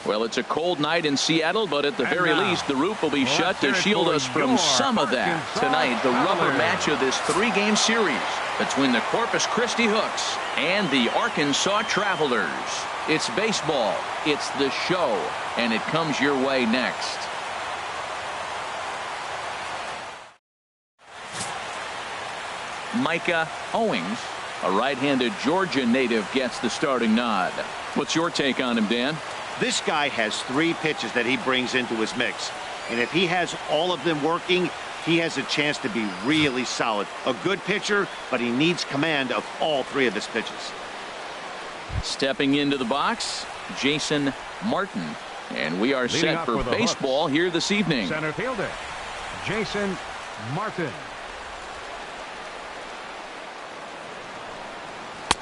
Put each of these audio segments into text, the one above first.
Well, it's a cold night in Seattle, but at the very least, the roof will be shut to shield us from some of that. Tonight, the rubber match of this 3-game series between the Corpus Christi Hooks and the Arkansas Travelers. It's baseball, it's the show, and it comes your way next. Micah Owings, a right-handed Georgia native, gets the starting nod. What's your take on him, Dan? This guy has 3 pitches that he brings into his mix. And if he has all of them working, he has a chance to be really solid. A good pitcher, but he needs command of all 3 of his pitches. Stepping into the box, Jason Martin. And we are set for baseball here this evening. Center fielder, Jason Martin.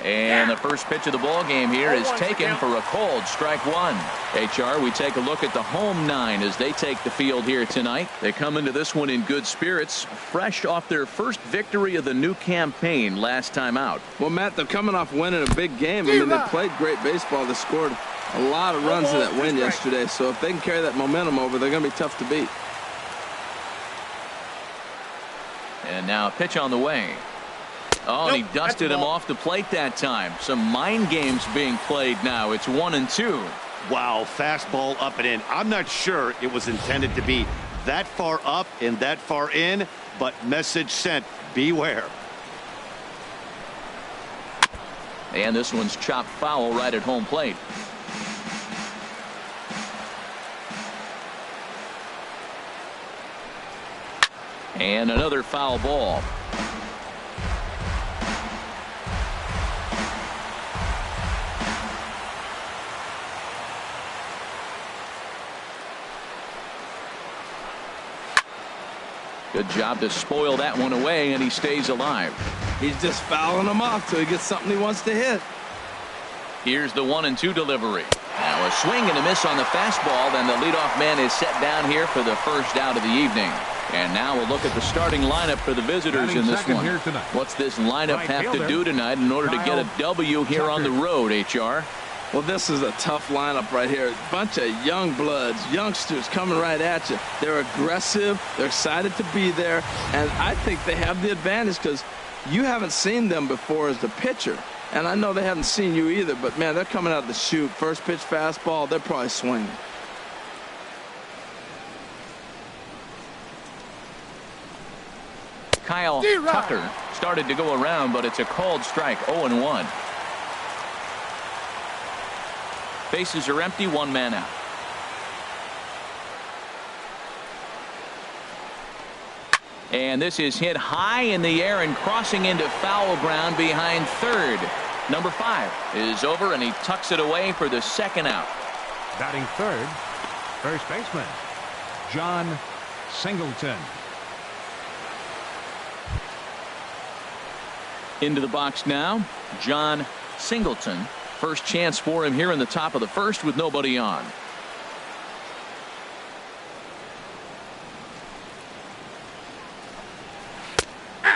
And the first pitch of the ball game here is taken for a cold strike 1. HR, we take a look at the home 9 as they take the field here tonight. They come into this one in good spirits, fresh off their first victory of the new campaign last time out. Well, Matt, they're coming off winning a big game. I mean, they played great baseball. They scored a lot of runs in that win yesterday. So if they can carry that momentum over, they're going to be tough to beat. And now a pitch on the way. Oh, and he dusted him off the plate that time. Some mind games being played now. It's 1-2. Wow, fastball up and in. I'm not sure it was intended to be that far up and that far in, but message sent, beware. And this one's chopped foul right at home plate. And another foul ball. Good job to spoil that one away, and he stays alive. He's just fouling them off till he gets something he wants to hit. Here's the 1-2 delivery. Now a swing and a miss on the fastball, then the leadoff man is set down here for the first out of the evening. And now we'll look at the starting lineup for the visitors in this one. What's this lineup have to do tonight in order to get a W here on the road, HR? Well, this is a tough lineup right here. A bunch of young bloods, youngsters coming right at you. They're aggressive. They're excited to be there. And I think they have the advantage because you haven't seen them before as the pitcher. And I know they haven't seen you either. But, man, they're coming out of the chute. First pitch fastball, they're probably swinging. Kyle Tucker started to go around, but it's a called strike, 0-1. Bases are empty, 1 man out. And this is hit high in the air and crossing into foul ground behind third. Number 5 is over, and he tucks it away for the second out. Batting third, first baseman, John Singleton. Into the box now, John Singleton. First chance for him here in the top of the first with nobody on.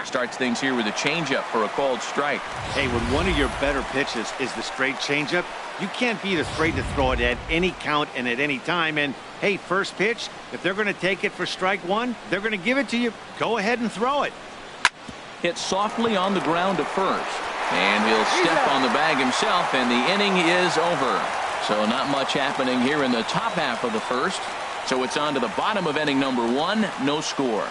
Starts things here with a changeup for a called strike. Hey, when one of your better pitches is the straight changeup, you can't be afraid to throw it at any count and at any time. And hey, first pitch, if they're going to take it for strike 1, they're going to give it to you. Go ahead and throw it. Hit softly on the ground to first. And he'll step on the bag himself, and the inning is over. So not much happening here in the top half of the first. So it's on to the bottom of inning number 1, no score.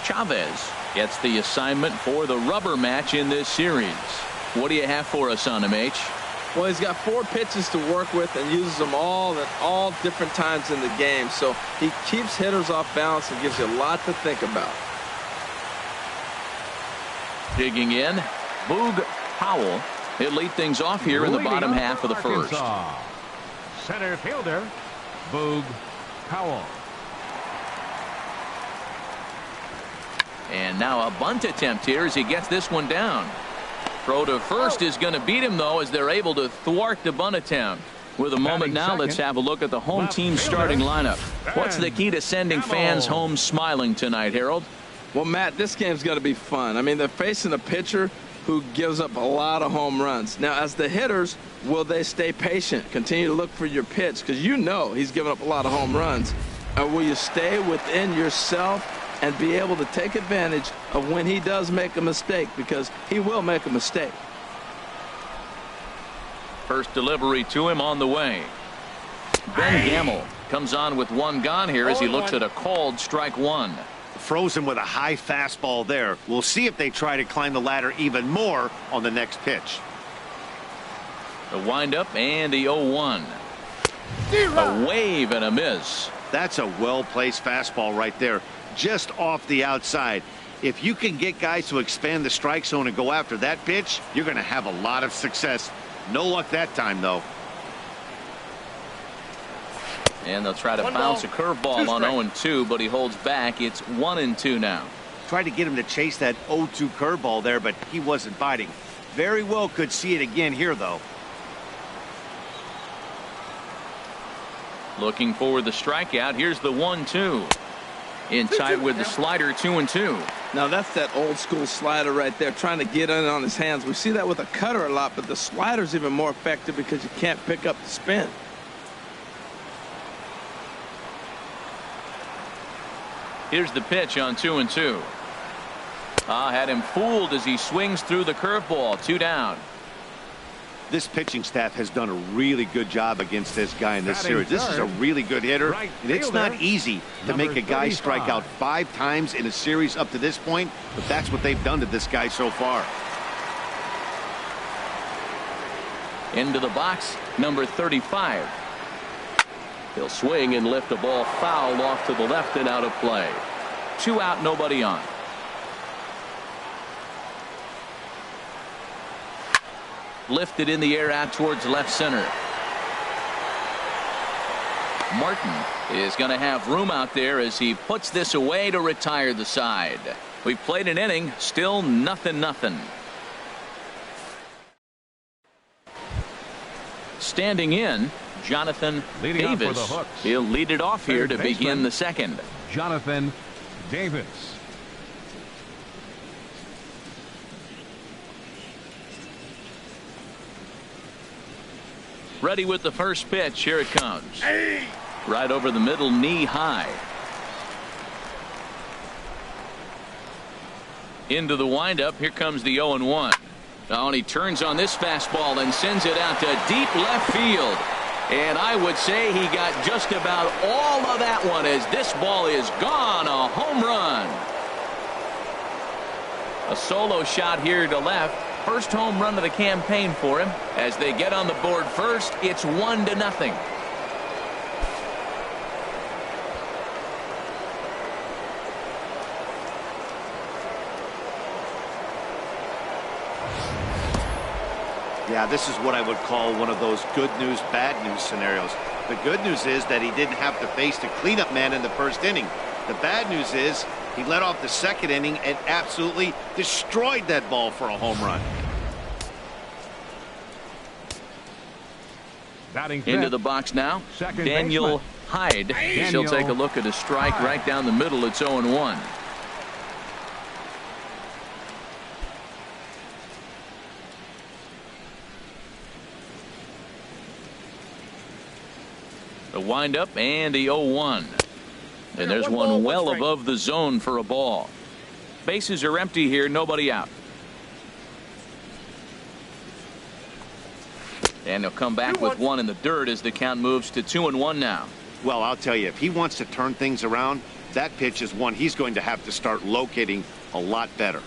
Chavez gets the assignment for the rubber match in this series. What do you have for us on him, H? Well, he's got 4 pitches to work with and uses them all at all different times in the game. So he keeps hitters off balance and gives you a lot to think about. Digging in, Boog Powell. He'll lead things off here in the bottom half of the first. Center fielder, Boog Powell. And now a bunt attempt here as he gets this one down. Throw to first is going to beat him, though, as they're able to thwart the bunt attempt. With a moment now, let's have a look at the home team starting lineup. What's the key to sending fans home smiling tonight, Harold? Well, Matt, this game's going to be fun. I mean, they're facing a pitcher who gives up a lot of home runs. Now, as the hitters, will they stay patient, continue to look for your pitch? Because you know he's giving up a lot of home runs. Or will you stay within yourself and be able to take advantage of when he does make a mistake? Because he will make a mistake. First delivery to him on the way. Ben Gamel comes on with one gone here as he looks at a called strike one. Frozen with a high fastball there. We'll see if they try to climb the ladder even more on the next pitch. The windup and the 0-1. A wave and a miss. That's a well-placed fastball right there, just off the outside. If you can get guys to expand the strike zone and go after that pitch, you're going to have a lot of success. No luck that time, though. And they'll try to bounce a curveball on 0-2, but he holds back. It's 1-2 now. Tried to get him to chase that 0-2 curveball there, but he wasn't biting. Very well could see it again here, though. Looking for the strikeout. Here's the 1-2. Inside with the slider, 2-2. Now that's that old school slider right there, trying to get in on his hands. We see that with a cutter a lot, but the slider's even more effective because you can't pick up the spin. Here's the pitch on 2-2. Had him fooled as he swings through the curveball. 2 down. This pitching staff has done a really good job against this guy in this series. This is a really good hitter, and it's not easy to make a guy strike out 5 times in a series up to this point, but that's what they've done to this guy so far. Into the box, number 35. He'll swing and lift a ball foul off to the left and out of play. 2 out, nobody on. Lifted in the air out towards left center. Martin is going to have room out there as he puts this away to retire the side. We've played an inning, still 0-0. Standing in, Jonathan Davis. He'll lead it off here to begin the second. Jonathan Davis. Ready with the first pitch. Here it comes. Right over the middle, knee high. Into the windup. Here comes the 0-1. Now, and he turns on this fastball and sends it out to deep left field. And I would say he got just about all of that one as this ball is gone. A home run. A solo shot here to left. First home run of the campaign for him. As they get on the board first, it's 1-0. Yeah, this is what I would call one of those good news, bad news scenarios. The good news is that he didn't have to face the cleanup man in the first inning. The bad news is he led off the second inning and absolutely destroyed that ball for a home run. Into the box now, Daniel Hyde. He'll take a look at a strike right down the middle. It's 0-1. The windup and the 0-1. And there's one well above the zone for a ball. Bases are empty here, nobody out. And he'll come back with one in the dirt as the count moves to 2-1 now. Well, I'll tell you, if he wants to turn things around, that pitch is one he's going to have to start locating a lot better.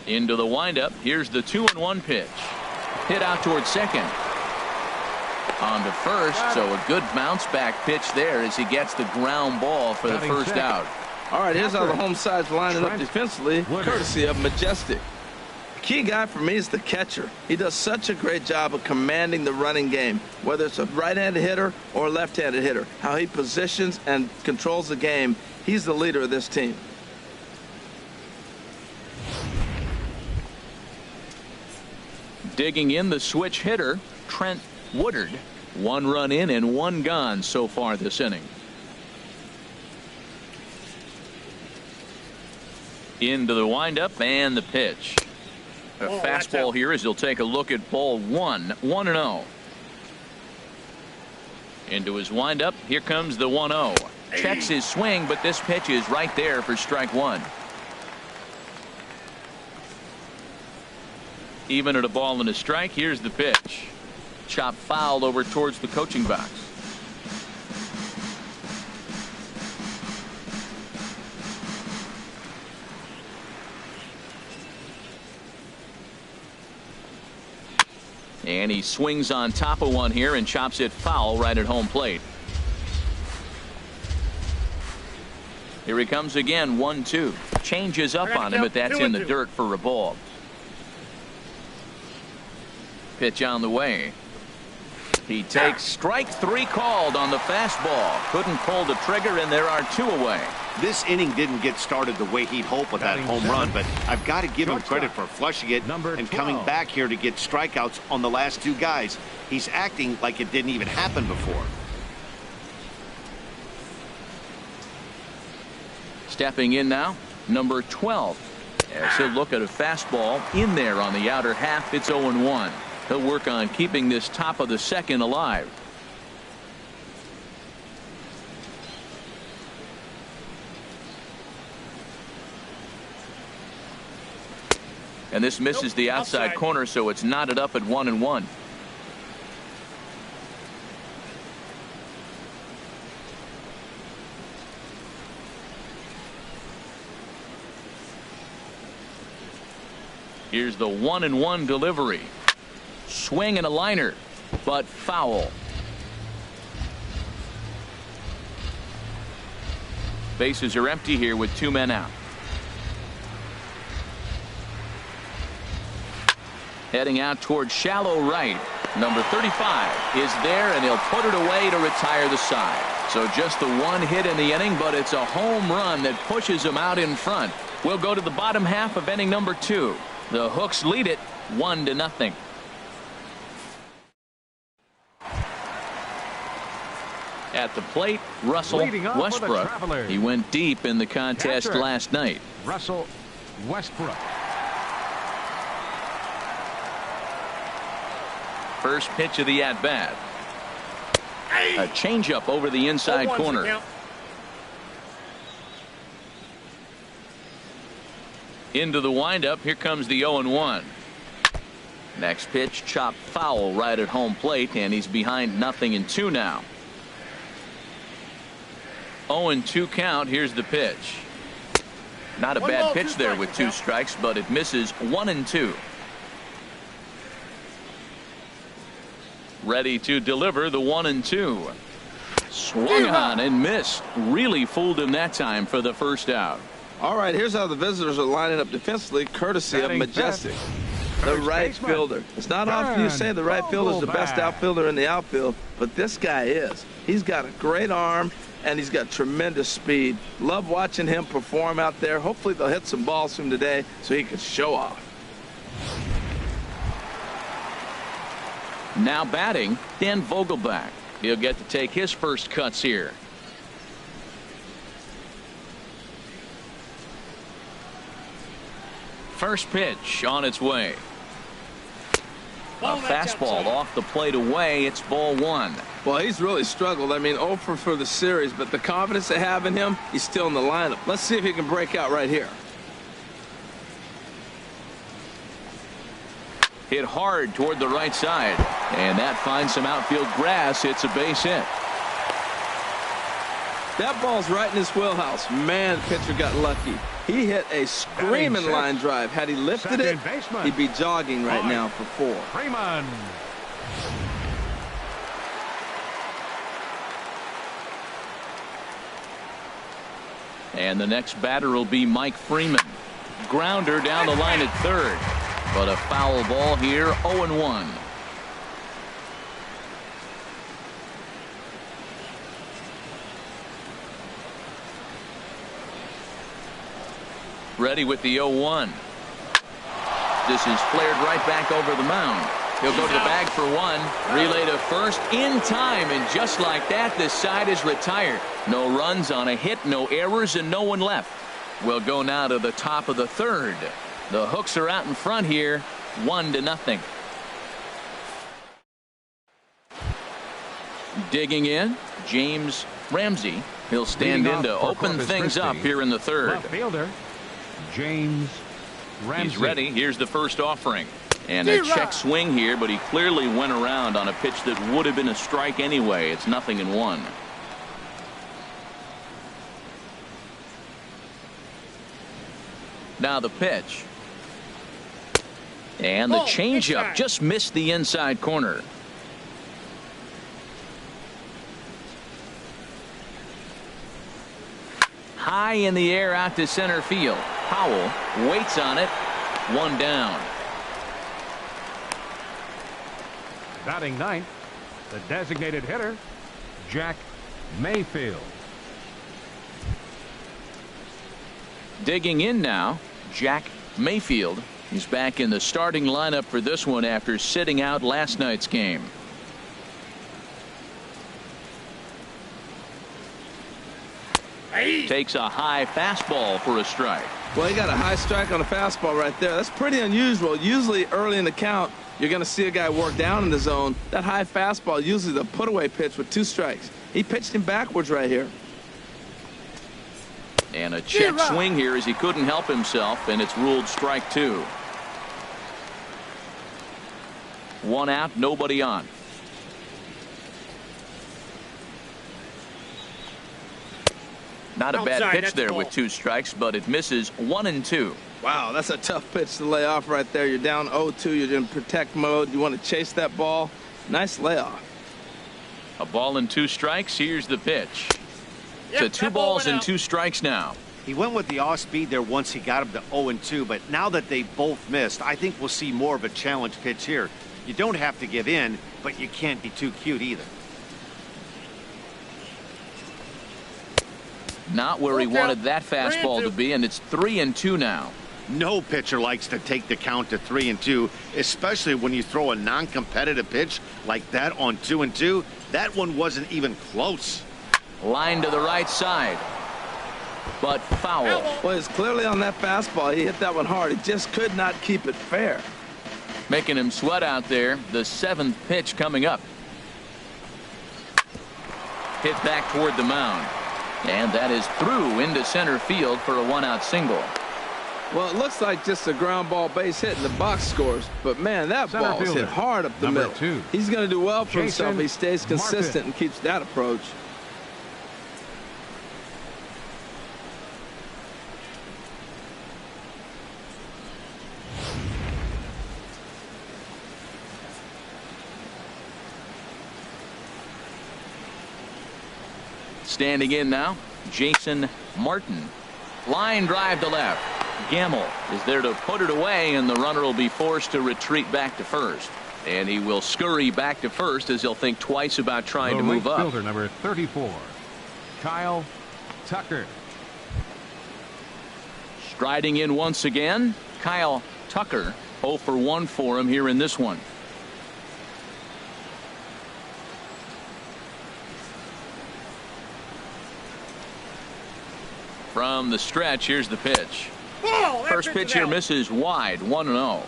Into the windup. Here's the 2-1 pitch. Hit out towards second. On to first, so a good bounce back pitch there as he gets the ground ball for the first out. All right, here's how the home side's lining up defensively, courtesy of Majestic. The key guy for me is the catcher. He does such a great job of commanding the running game, whether it's a right-handed hitter or a left-handed hitter. How he positions and controls the game, he's the leader of this team. Digging in, the switch hitter, Trent Woodard. 1 run in and 1 gone so far this inning. Into the windup and the pitch. A fastball here as he'll take a look at ball one. 1-0. Into his windup. Here comes the 1-0. Checks his swing, but this pitch is right there for strike one. Even at a ball and a strike, here's the pitch. Chop fouled over towards the coaching box. And he swings on top of one here and chops it foul right at home plate. Here he comes again. 1-2. Changes up on him, but that's in the dirt for a ball. Pitch on the way. He takes strike three called on the fastball. Couldn't pull the trigger, and there are two away. This inning didn't get started the way he'd hoped with that home run, but I've got to give him credit for flushing it and coming back here to get strikeouts on the last two guys. He's acting like it didn't even happen before. Stepping in now, number 12. As he'll look at a fastball in there on the outer half. It's 0-1. He'll work on keeping this top of the second alive. And this misses the outside corner, so it's knotted up at 1-1. Here's the 1-1 delivery. Swing and a liner, but foul. Bases are empty here with two men out. Heading out towards shallow right. Number 35 is there, and he'll put it away to retire the side. So just the one hit in the inning, but it's a home run that pushes him out in front. We'll go to the bottom half of inning number 2. The Hooks lead it 1-0. At the plate, Russell Westbrook. He went deep in the contest last night. Russell Westbrook. First pitch of the at-bat. A changeup over the inside corner. Into the windup. Here comes the 0-1. Next pitch, chopped foul right at home plate, and he's behind 0-2 now. 0-2 count. Here's the pitch. Not a bad pitch there with 2 strikes, but it misses 1-2. Ready to deliver the 1-2. Swung on and missed. Really fooled him that time for the first out. All right, here's how the visitors are lining up defensively, courtesy of Majestic. The right fielder. It's not often you say the right fielder is the best outfielder in the outfield, but this guy is. He's got a great arm, and he's got tremendous speed. Love watching him perform out there. Hopefully they'll hit some balls from today so he can show off. Now batting, Dan Vogelbach. He'll get to take his first cuts here. First pitch on its way. A fastball off the plate away. It's ball 1. Well, he's really struggled. I mean, 0 for the series, but the confidence they have in him, he's still in the lineup. Let's see if he can break out right here. Hit hard toward the right side, and that finds some outfield grass. It's a base hit. That ball's right in his wheelhouse. Man, the pitcher got lucky. He hit a screaming line drive. Had he lifted it, he'd be jogging right now for 4. Freeman. And the next batter will be Mike Freeman. Grounder down the line at third. But a foul ball here, 0-1. Ready with the 0-1. This is flared right back over the mound. He'll go to the bag for 1. Relay to first in time, and just like that, this side is retired. No runs on a hit, no errors, and no one left. We'll go now to the top of the third. The Hooks are out in front here, 1-0. Digging in, James Ramsey. He'll stand in to open things up here in the third. Left fielder, James Ramsey. He's ready. Here's the first offering. And a check swing here, but he clearly went around on a pitch that would have been a strike anyway. It's 0-1. Now the pitch. And the changeup just missed the inside corner. High in the air out to center field. Powell waits on it. 1 down. Batting ninth, the designated hitter, Jack Mayfield. Digging in now, Jack Mayfield. He's back in the starting lineup for this one after sitting out last night's game. Takes a high fastball for a strike. Well, he got a high strike on a fastball right there. That's pretty unusual. Usually early in the count, you're going to see a guy work down in the zone. That high fastball, usually the put-away pitch with 2 strikes. He pitched him backwards right here. And a check swing here as he couldn't help himself, and it's ruled strike 2. 1 out, nobody on. Not a bad pitch there with 2 strikes, but it misses 1-2. Wow, that's a tough pitch to lay off right there. You're down 0-2. You're in protect mode. You want to chase that ball. Nice layoff. A ball and 2 strikes. Here's the pitch. To 2 balls and 2 strikes now. He went with the off speed there once he got him to 0-2, but now that they both missed, I think we'll see more of a challenge pitch here. You don't have to give in, but you can't be too cute either. Not where he wanted that fastball to be, and it's 3-2 now. No pitcher likes to take the count to 3-2, especially when you throw a non-competitive pitch like that on 2-2. That one wasn't even close. Line to the right side, but foul. Well, it's clearly on that fastball. He hit that one hard. He just could not keep it fair. Making him sweat out there. The 7th pitch coming up. Hit back toward the mound. And that is through into center field for a 1-out single. Well, it looks like just a ground ball base hit in the box scores. But, man, that ball is hit hard up the middle. 2. He's going to do well for himself if he stays consistent Martin. and keeps that approach. Standing in now, Jason Martin. Line drive to left. Gamble is there to put it away, and the runner will be forced to retreat back to first. And he will scurry back to first as he'll think twice about trying to move up. Fielder number 34, Kyle Tucker. Striding in once again, Kyle Tucker. 0 for 1 for him here in this one. From the stretch, here's the pitch. First pitch here misses wide, 1-0.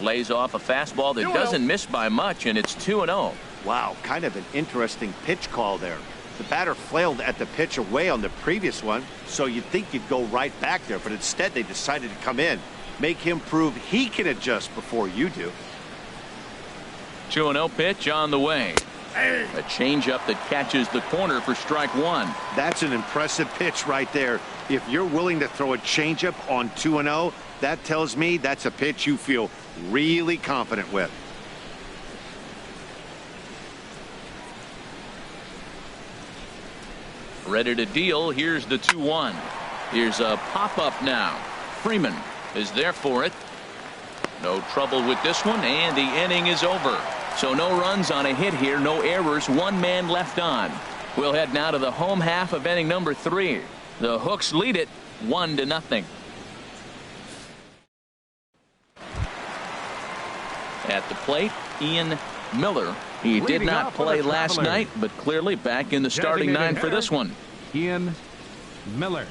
Lays off a fastball that doesn't miss by much, and it's 2-0. Wow, kind of an interesting pitch call there. The batter flailed at the pitch away on the previous one, so you'd think you'd go right back there, but instead they decided to come in, make him prove he can adjust before you do. 2-0 pitch on the way. A changeup that catches the corner for strike 1. That's an impressive pitch right there. If you're willing to throw a changeup on 2-0, that tells me that's a pitch you feel really confident with. Ready to deal. Here's the 2-1. Here's a pop-up now. Freeman is there for it. No trouble with this one, and the inning is over. So no runs on a hit here, no errors, 1 man left on. We'll head now to the home half of inning number 3. The Hooks lead it 1-0. At the plate, Ian Miller. He did Leading not off for play the last Travelers. night, but clearly back in the starting Designated nine for this hitter, one. Ian Miller.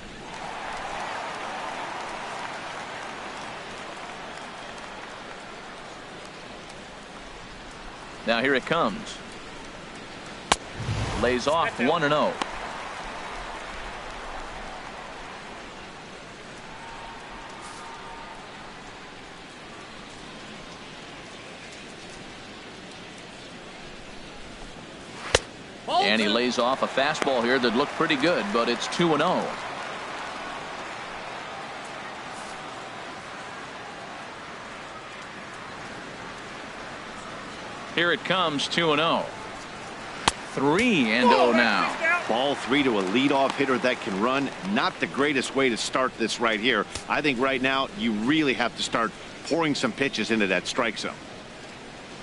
Now here it comes. Lays off 1-0. And he lays off a fastball here that looked pretty good, but it's 2-0. Here it comes, 2-0. 3-0 now. Ball 3 to a leadoff hitter that can run. Not the greatest way to start this right here. I think right now you really have to start pouring some pitches into that strike zone.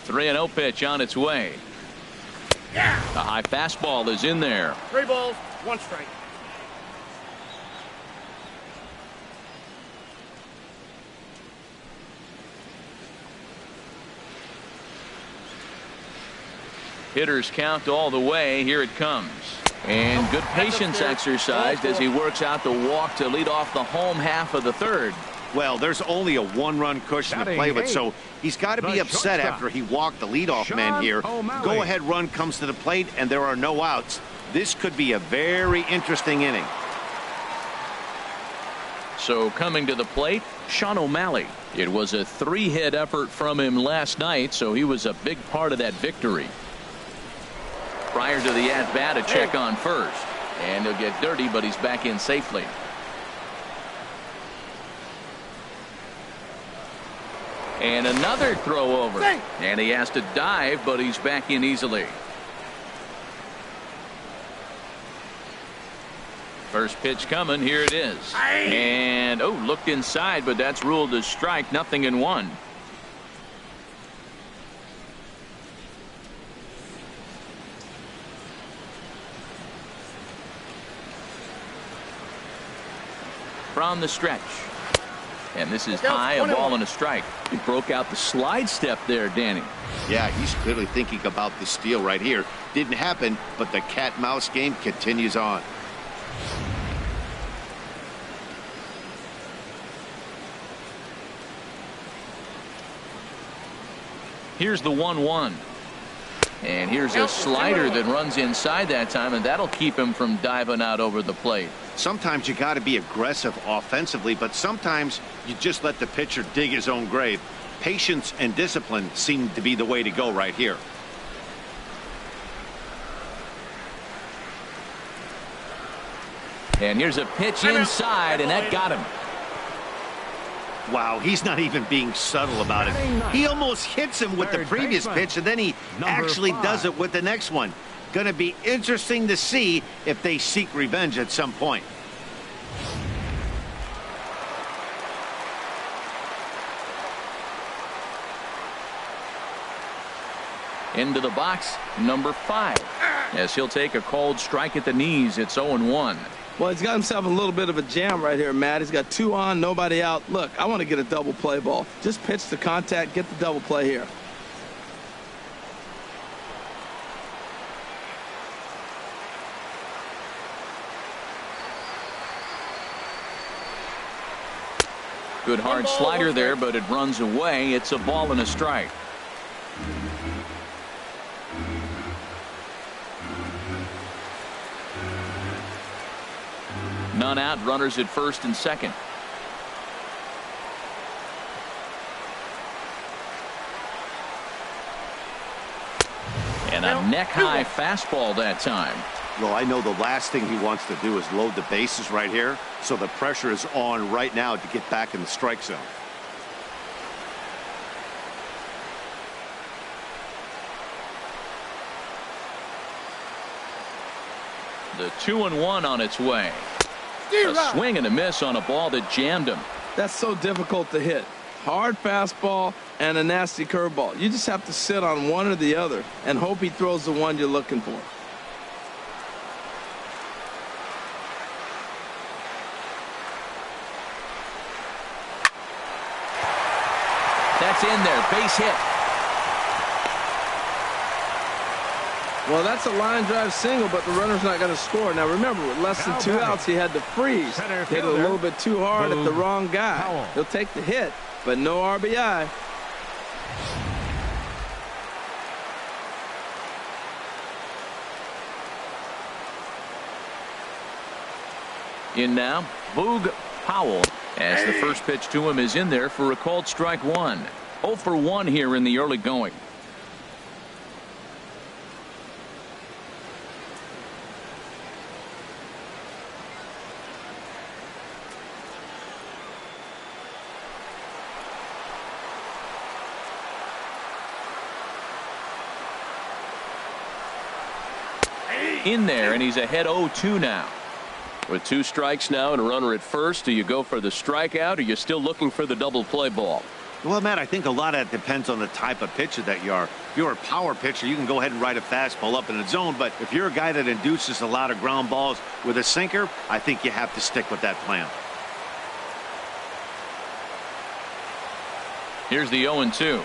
3-0 pitch on its way. The high fastball is in there. 3 balls, 1 strike. Hitters count all the way. Here it comes. And good patience exercised as he works out the walk to lead off the home half of the third. Well, there's only a 1-run cushion to play with, so he's got to be upset after he walked the leadoff man here. Go-ahead run comes to the plate, and there are no outs. This could be a very interesting inning. So coming to the plate, Sean O'Malley. It was a 3-hit effort from him last night, so he was a big part of that victory. Prior to the at-bat, a check on first. And he'll get dirty, but he's back in safely. And another throw over. And he has to dive, but he's back in easily. First pitch coming. Here it is. And, oh, looked inside, but that's ruled a strike. 0-1. From the stretch. And this is high, a ball and a strike. He broke out the slide step there, Danny. Yeah, he's clearly thinking about the steal right here. Didn't happen, but the cat-mouse game continues on. Here's the 1-1. And here's a slider that runs inside that time, and that'll keep him from diving out over the plate. Sometimes you got to be aggressive offensively, but sometimes you just let the pitcher dig his own grave. Patience and discipline seem to be the way to go right here. And here's a pitch inside, and that got him. Wow, he's not even being subtle about it. He almost hits him with the previous pitch, and then he actually does it with the next one. Going to be interesting to see if they seek revenge at some point. Into the box, number 5. As he'll take a cold strike at the knees, it's 0-1. Well, he's got himself a little bit of a jam right here, Matt. He's got 2 on, nobody out. Look, I want to get a double play ball. Just pitch the contact, get the double play here. Good hard slider there, but it runs away. It's a ball and a strike. None out, runners at first and second. And a neck-high fastball that time. Well, I know the last thing he wants to do is load the bases right here, so the pressure is on right now to get back in the strike zone. The 2-1 on its way. A swing and a miss on a ball that jammed him. That's so difficult to hit. Hard fastball and a nasty curveball. You just have to sit on one or the other and hope he throws the one you're looking for. That's in there. Base hit. Well, that's a line drive single, but the runner's not going to score. Now, remember, with less than 2 outs, he had to freeze. Hit it a little bit too hard at the wrong guy. He'll take the hit, but no RBI. In now, Boog Powell, as the first pitch to him is in there for a called strike one. 0 for 1 here in the early going. In there, and he's ahead 0-2 now. With 2 strikes now and a runner at first, do you go for the strikeout or are you still looking for the double play ball? Well, Matt, I think a lot of that depends on the type of pitcher that you are. If you're a power pitcher, you can go ahead and ride a fastball up in the zone. But if you're a guy that induces a lot of ground balls with a sinker, I think you have to stick with that plan. Here's the 0-2.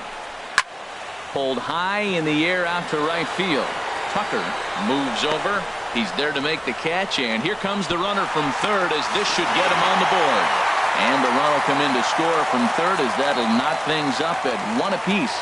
Pulled high in the air out to right field. Tucker moves over. He's there to make the catch, and here comes the runner from third as this should get him on the board. And the run will come in to score from third as that'll knot things up at 1 apiece.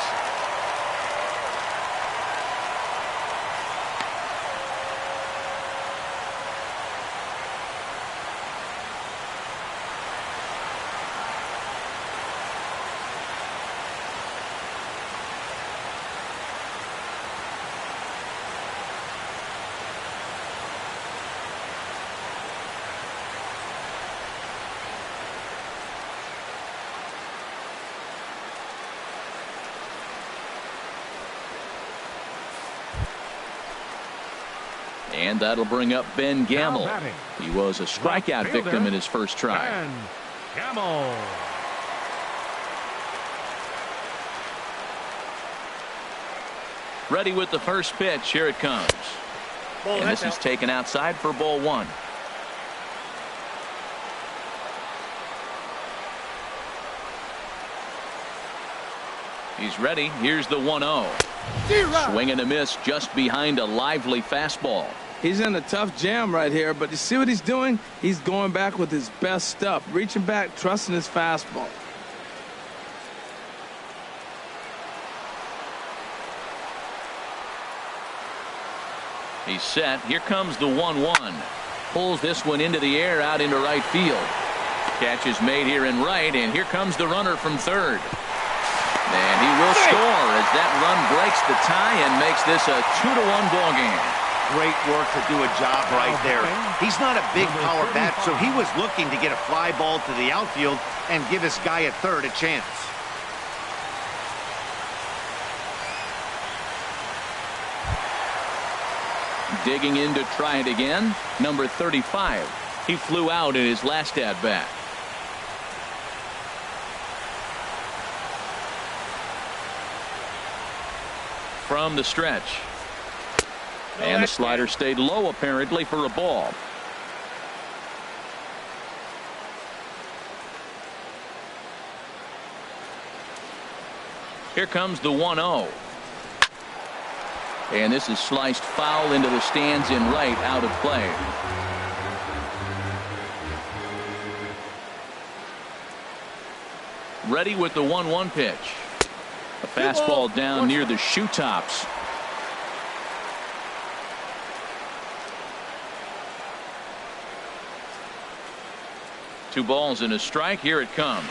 And that'll bring up Ben Gamel. He was a strikeout victim in his first try. Ben Gamel. Ready with the first pitch. Here it comes. And this is taken outside for ball 1. He's ready. Here's the 1-0. Swing and a miss just behind a lively fastball. He's in a tough jam right here, but you see what he's doing? He's going back with his best stuff, reaching back, trusting his fastball. He's set. Here comes the 1-1. Pulls this one into the air out into right field. Catch is made here in right, and here comes the runner from third. And he will score as that run breaks the tie and makes this a 2-1 ball game. Great work to do a job right there. He's not a big power bat, so he was looking to get a fly ball to the outfield and give his guy at third a chance. Digging in to try it again, number 35. He flew out in his last at bat. From the stretch. And the slider stayed low apparently for a ball. Here comes the 1-0. And this is sliced foul into the stands in right, out of play. Ready with the 1-1 pitch. A fastball down near the shoe tops. Two balls and a strike. Here it comes.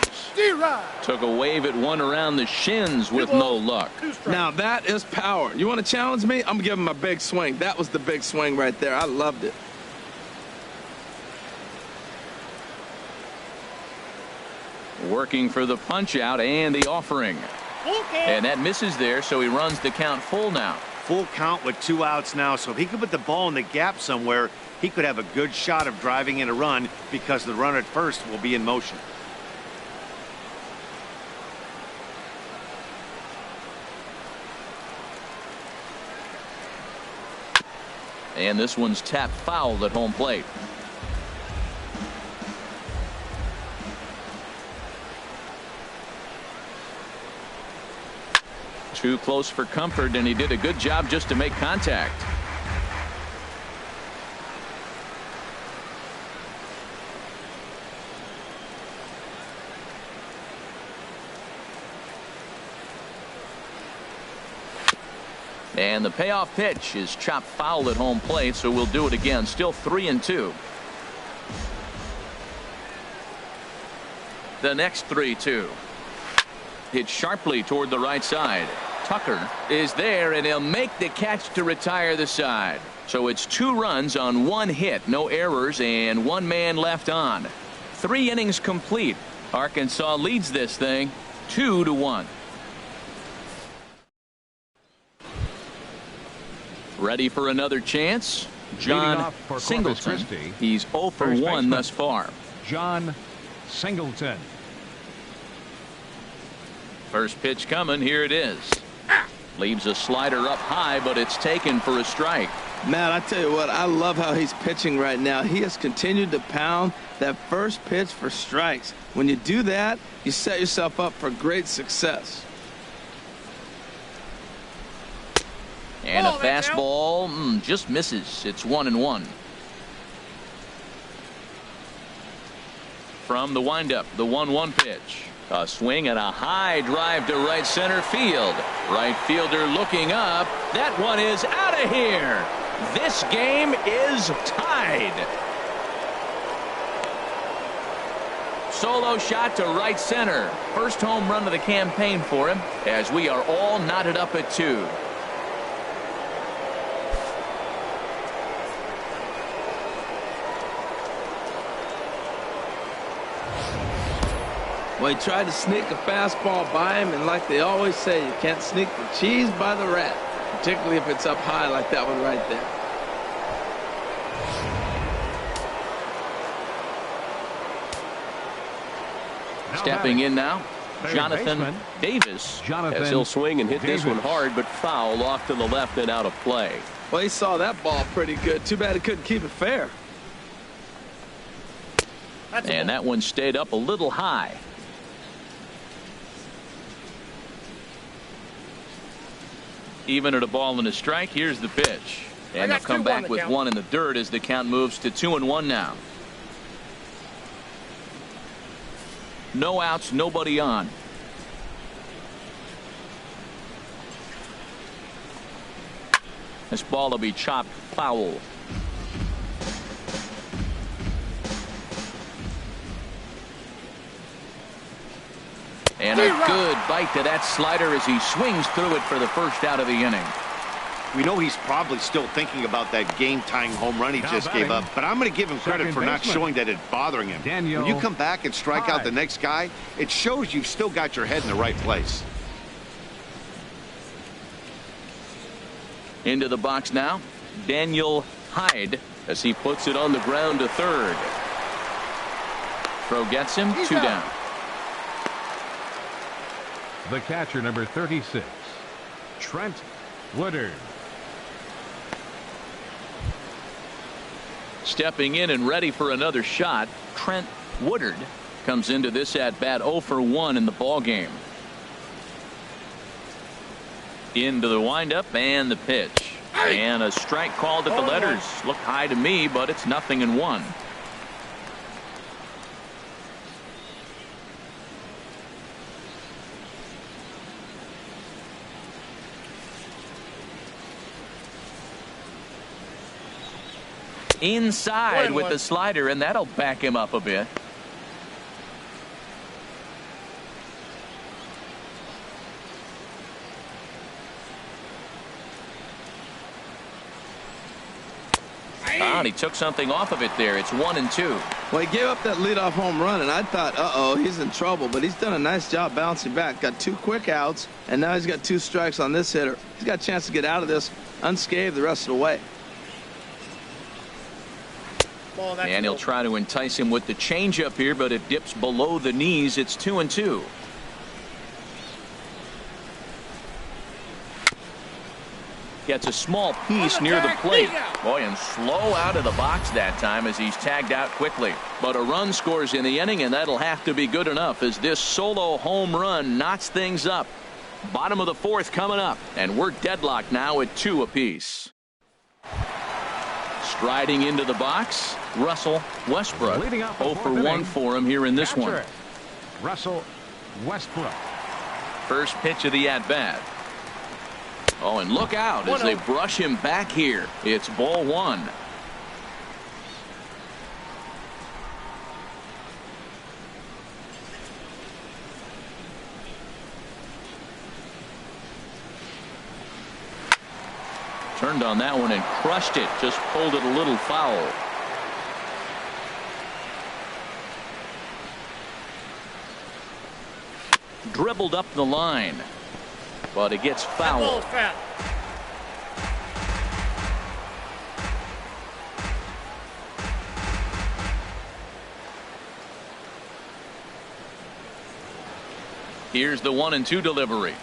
Took a wave at one around the shins with no luck. Now that is power. You want to challenge me? I'm giving him a big swing. That was the big swing right there. I loved it. Working for the punch out and the offering. And that misses there, so he runs the count full now. Full count with 2 outs now, so if he could put the ball in the gap somewhere, he could have a good shot of driving in a run because the runner at first will be in motion. And this one's tapped foul at home plate. Too close for comfort, and he did a good job just to make contact. And the payoff pitch is chopped foul at home plate, so we'll do it again. Still 3-2. The next 3-2. Hit sharply toward the right side. Tucker is there, and he'll make the catch to retire the side. So it's 2 runs on 1 hit, no errors, and 1 man left on. 3 innings complete. Arkansas leads this thing 2-1. Ready for another chance? John Singleton. He's 0 for 1 thus far. John Singleton. First pitch coming. Here it is. Leaves a slider up high, but it's taken for a strike. Matt, I tell you what, I love how he's pitching right now. He has continued to pound that first pitch for strikes. When you do that, you set yourself up for great success. And a fastball just misses. It's 1-1. From the windup, the 1-1 pitch. A swing and a high drive to right center field. Right fielder looking up. That one is out of here. This game is tied. Solo shot to right center. First home run of the campaign for him, as we are all knotted up at 2. Well, he tried to sneak a fastball by him, and like they always say, you can't sneak the cheese by the rat, particularly if it's up high like that one right there. Stepping in now, Jonathan Davis, as he'll swing and hit this one hard, but foul off to the left and out of play. Well, he saw that ball pretty good. Too bad he couldn't keep it fair. And that one stayed up a little high. Even at a ball and a strike, here's the pitch. And they'll come back with 1 in the dirt as the count moves to 2-1 now. No outs, nobody on. This ball will be chopped foul. And a good bite to that slider as he swings through it for the first out of the inning. We know he's probably still thinking about that game-tying home run he just gave up, but I'm going to give him credit for not showing that it's bothering him. When you come back and strike out the next guy, it shows you've still got your head in the right place. Into the box now, Daniel Hyde, as he puts it on the ground to third. Throw gets him, 2 down. The catcher, number 36, Trent Woodard. Stepping in and ready for another shot, Trent Woodard comes into this at bat 0 for 1 in the ball game. Into the windup and the pitch. And a strike called at the letters. Looked high to me, but it's 0-1. Inside with the slider, and that'll back him up a bit. And he took something off of it there. It's 1-2. Well, he gave up that leadoff home run, and I thought, uh-oh, he's in trouble. But he's done a nice job bouncing back. Got 2 quick outs, and now he's got 2 strikes on this hitter. He's got a chance to get out of this unscathed the rest of the way. And he'll try to entice him with the changeup here, but it dips below the knees. It's 2-2. Gets a small piece near the plate. Boy, and slow out of the box that time as he's tagged out quickly. But a run scores in the inning, and that'll have to be good enough as this solo home run knots things up. Bottom of the 4th coming up, and we're deadlocked now at 2 apiece. Striding into the box, Russell Westbrook. 0 for 1 for him here in this one. Russell Westbrook. First pitch of the at-bat. Oh, and look out as they brush him back here. It's ball one. Turned on that one and crushed it. Just pulled it a little foul. Dribbled up the line, but it gets fouled. Here's the 1-2 delivery.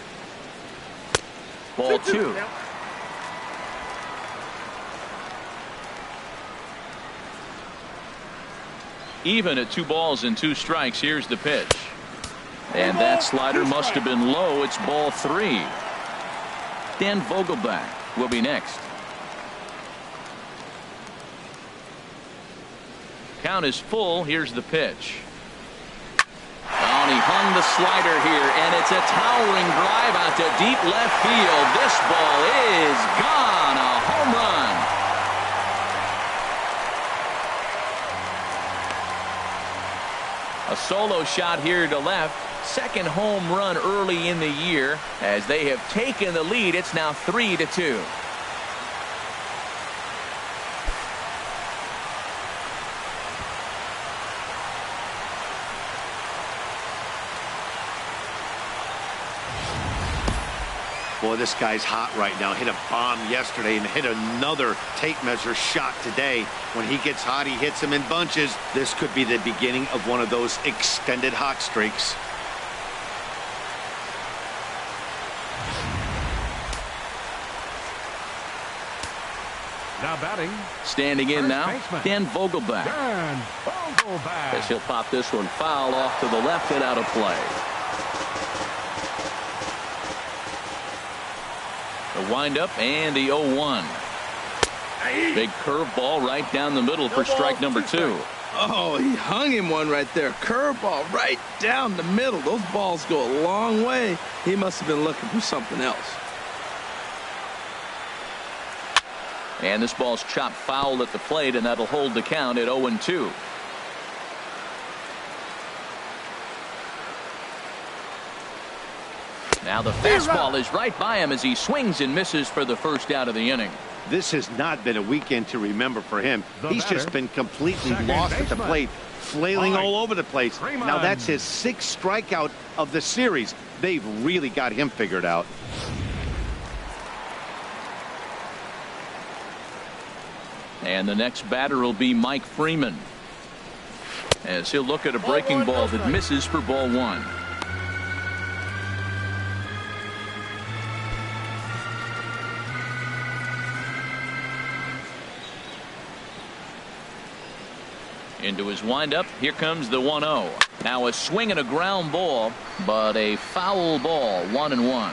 Ball two. Even at 2 balls and 2 strikes. Here's the pitch. And that slider must have been low. It's ball 3. Dan Vogelbach will be next. Count is full. Here's the pitch. And he hung the slider here, and it's a towering drive out to deep left field. This ball is gone. A home run. A solo shot here to left. Second home run early in the year. As they have taken the lead, it's now 3-2. Boy, this guy's hot right now. Hit a bomb yesterday and hit another tape measure shot today. When he gets hot, he hits them in bunches. This could be the beginning of one of those extended hot streaks. Now batting. Standing in now, baseman. Dan Vogelbach. Dan Vogelbach. As he'll pop this one foul off to the left and out of play. The windup and the 0-1. Big curveball right down the middle for strike number 2. Oh, he hung him one right there. Curveball right down the middle. Those balls go a long way. He must have been looking for something else. And this ball's chopped foul at the plate, and that'll hold the count at 0-2. Now the fastball is right by him as he swings and misses for the first out of the inning. This has not been a weekend to remember for him. He's just been completely lost at the plate, flailing all over the place. Now that's his 6th strikeout of the series. They've really got him figured out. And the next batter will be Mike Freeman, as he'll look at a breaking ball that misses for ball 1. Into his windup. Here comes the 1-0. Now a swing and a ground ball, but a foul ball. 1-1.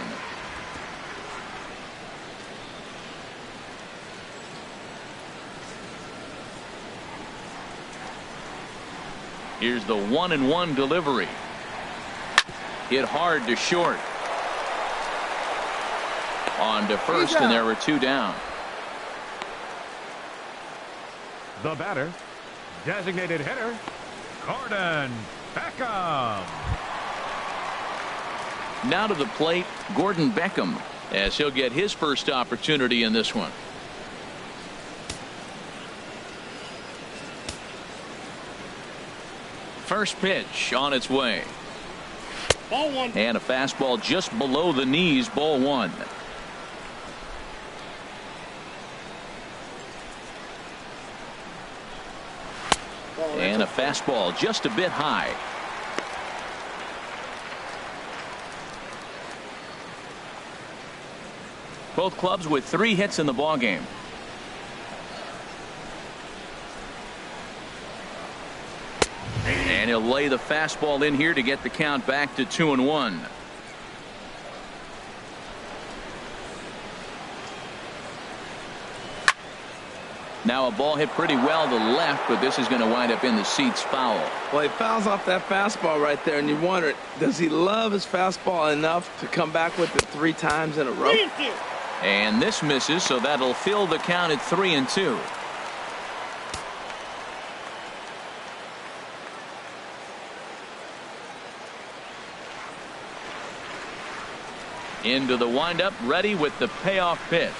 Here's the 1-1 delivery. Hit hard to short. On to first, and there were 2 down. The batter, designated hitter, Gordon Beckham. Now to the plate, Gordon Beckham, as he'll get his first opportunity in this one. First pitch on its way. Ball 1. And a fastball just below the knees, ball 1. And a fastball just a bit high. Both clubs with 3 hits in the ballgame. And he'll lay the fastball in here to get the count back to 2-1. Now a ball hit pretty well to the left, but this is going to wind up in the seats foul. Well, he fouls off that fastball right there, and you wonder, does he love his fastball enough to come back with it 3 times in a row? And this misses, so that'll fill the count at 3-2. Into the windup, ready with the payoff pitch.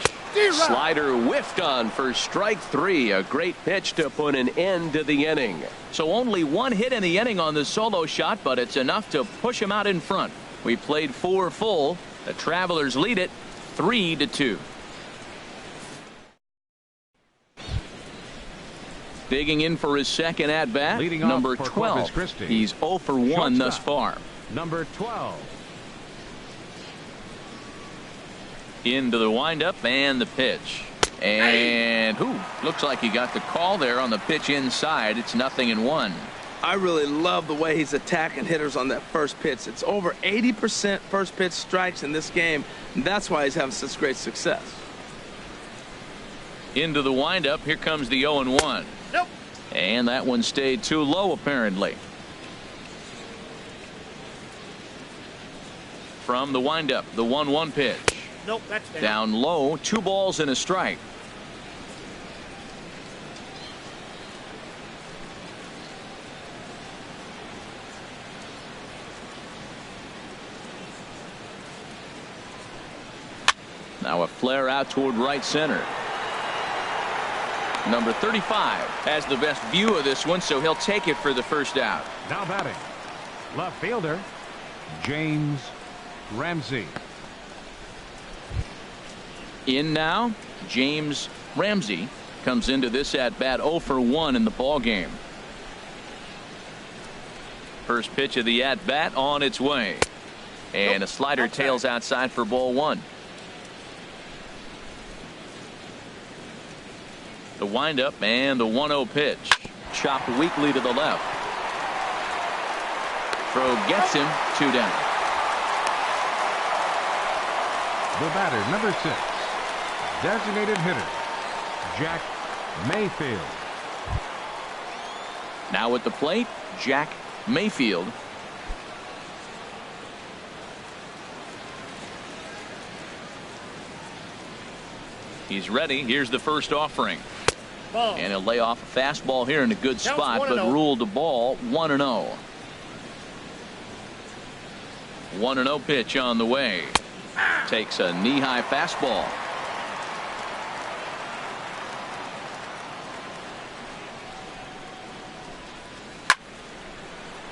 Slider whiffed on for strike 3. A great pitch to put an end to the inning. So only one hit in the inning on the solo shot, but it's enough to push him out in front. We played 4 full. The Travelers lead it 3-2. Digging in for his second at bat, number 12. He's 0 for 1 thus far. Number 12. Into the windup and the pitch. And looks like he got the call there on the pitch inside. It's 0-1. I really love the way he's attacking hitters on that first pitch. It's over 80% first pitch strikes in this game. And that's why he's having such great success. Into the windup. Here comes the 0-1. Nope. And that one stayed too low apparently. From the windup, the 1-1 pitch. Nope, that's down low, 2 balls and a strike. Now a flare out toward right center. Number 35 has the best view of this one, so he'll take it for the first out. Now batting, left fielder, James Ramsey. In now, James Ramsey comes into this at bat 0 for 1 in the ball game. First pitch of the at bat on its way, and a slider tails outside for ball 1. The windup and the 1-0 pitch, chopped weakly to the left. Throw gets him, 2 down. The batter, number 6. Designated hitter, Jack Mayfield. Now at the plate, Jack Mayfield. He's ready. Here's the first offering. Ball. And he'll lay off a fastball here in a good spot, but ruled the ball 1-0. 1-0 pitch on the way. Takes a knee-high fastball.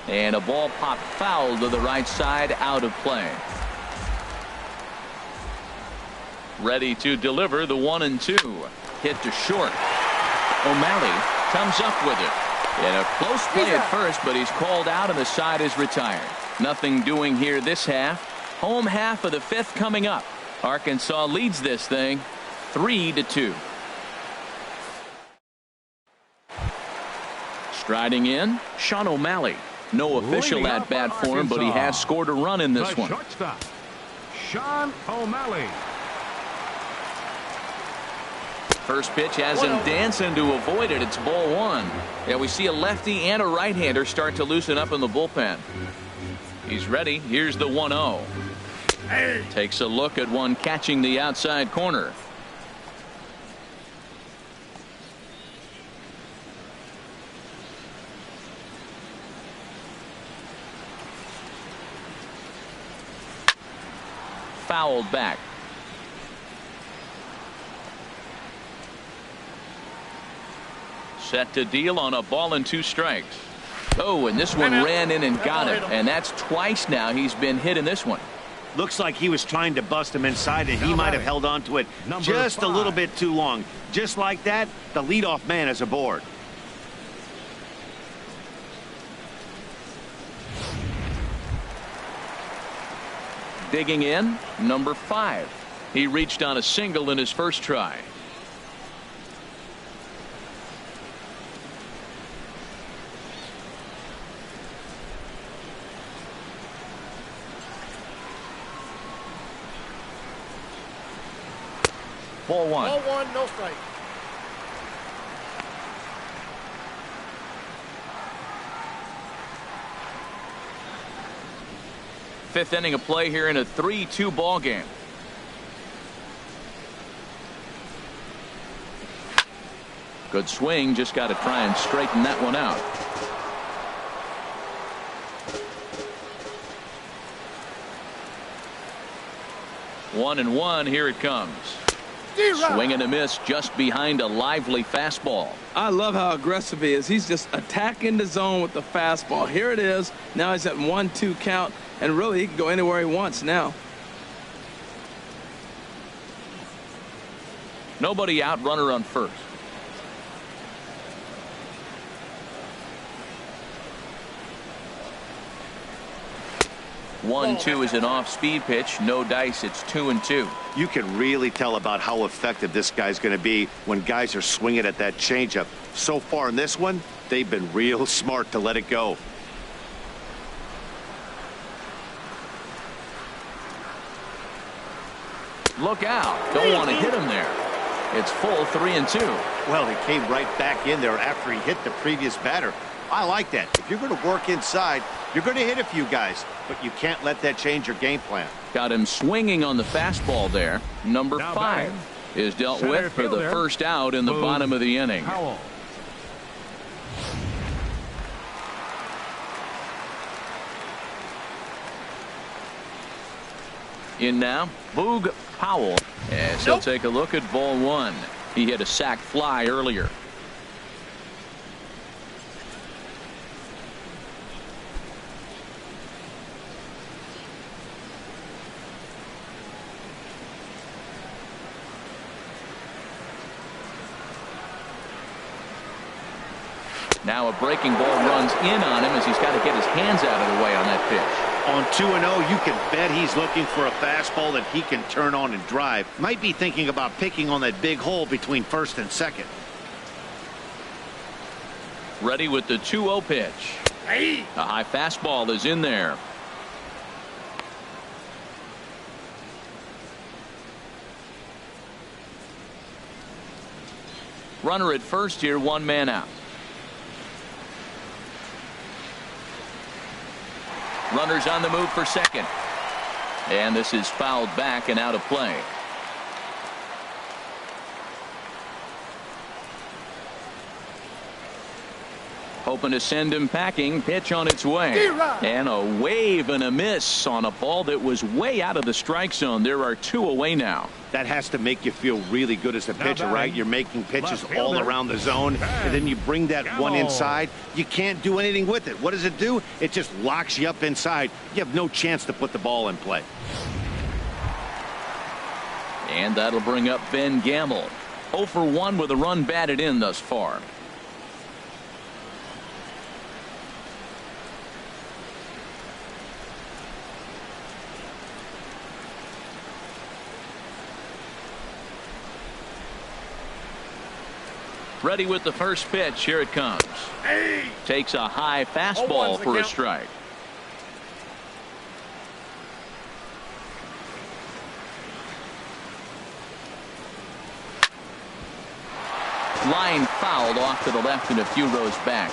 And a ball popped foul to the right side, out of play. Ready to deliver the 1-2. Hit to short. O'Malley comes up with it. In a close play at first, but he's called out and the side is retired. Nothing doing here this half. Home half of the 5th coming up. Arkansas leads this thing 3-2. Striding in, Sean O'Malley. No official at bat for him, but he has scored a run in this one. Shortstop, Sean O'Malley. First pitch has him dancing to avoid it. It's ball 1. Yeah, we see a lefty and a right-hander start to loosen up in the bullpen. He's ready. Here's the 1-0. Takes a look at one catching the outside corner. Fouled back. Set to deal on a ball and 2 strikes. Oh, and this one ran in and got him. And that's twice now he's been hit in this one. Looks like he was trying to bust him inside, and he might have held on to it just a little bit too long. Just like that, the leadoff man is aboard. Digging in, number 5. He reached on a single in his first try. Ball 1. Ball 1, no strike. Fifth inning of play here in a 3-2 ball game. Good swing, just got to try and straighten that one out. One and one, here it comes. Swing and a miss just behind a lively fastball. I love how aggressive he is. He's just attacking the zone with the fastball. Here it is. Now he's at 1-2 count, and really he can go anywhere he wants now. Nobody out, runner on first. 1-2 is an off-speed pitch. No dice. It's 2-2. You can really tell about how effective this guy's going to be when guys are swinging at that changeup. So far in this one, they've been real smart to let it go. Look out. Don't want to hit him there. It's full 3-2. Well, he came right back in there after he hit the previous batter. I like that. If you're going to work inside, you're going to hit a few guys, but you can't let that change your game plan. Got him swinging on the fastball there. Number Now 5 is dealt center with for the fielder, first out in the Boone bottom of the inning. Powell. In now, Boog Powell. As he'll take a look at ball 1. He hit a sac fly earlier. Now a breaking ball runs in on him as he's got to get his hands out of the way on that pitch. On 2-0, you can bet he's looking for a fastball that he can turn on and drive. Might be thinking about picking on that big hole between first and second. Ready with the 2-0 pitch. A high fastball is in there. Runner at first here, 1 man out. Runners on the move for second. And this is fouled back and out of play. Hoping to send him packing. Pitch on its way. And a wave and a miss on a ball that was way out of the strike zone. There are 2 away now. That has to make you feel really good as a pitcher, right? You're making pitches all around the zone, and then you bring that one inside. You can't do anything with it. What does it do? It just locks you up inside. You have no chance to put the ball in play. And that'll bring up Ben Gamble. 0 for 1 with a run batted in thus far. Ready with the first pitch. Here it comes. Takes a high fastball for a strike. Line fouled off to the left and a few rows back.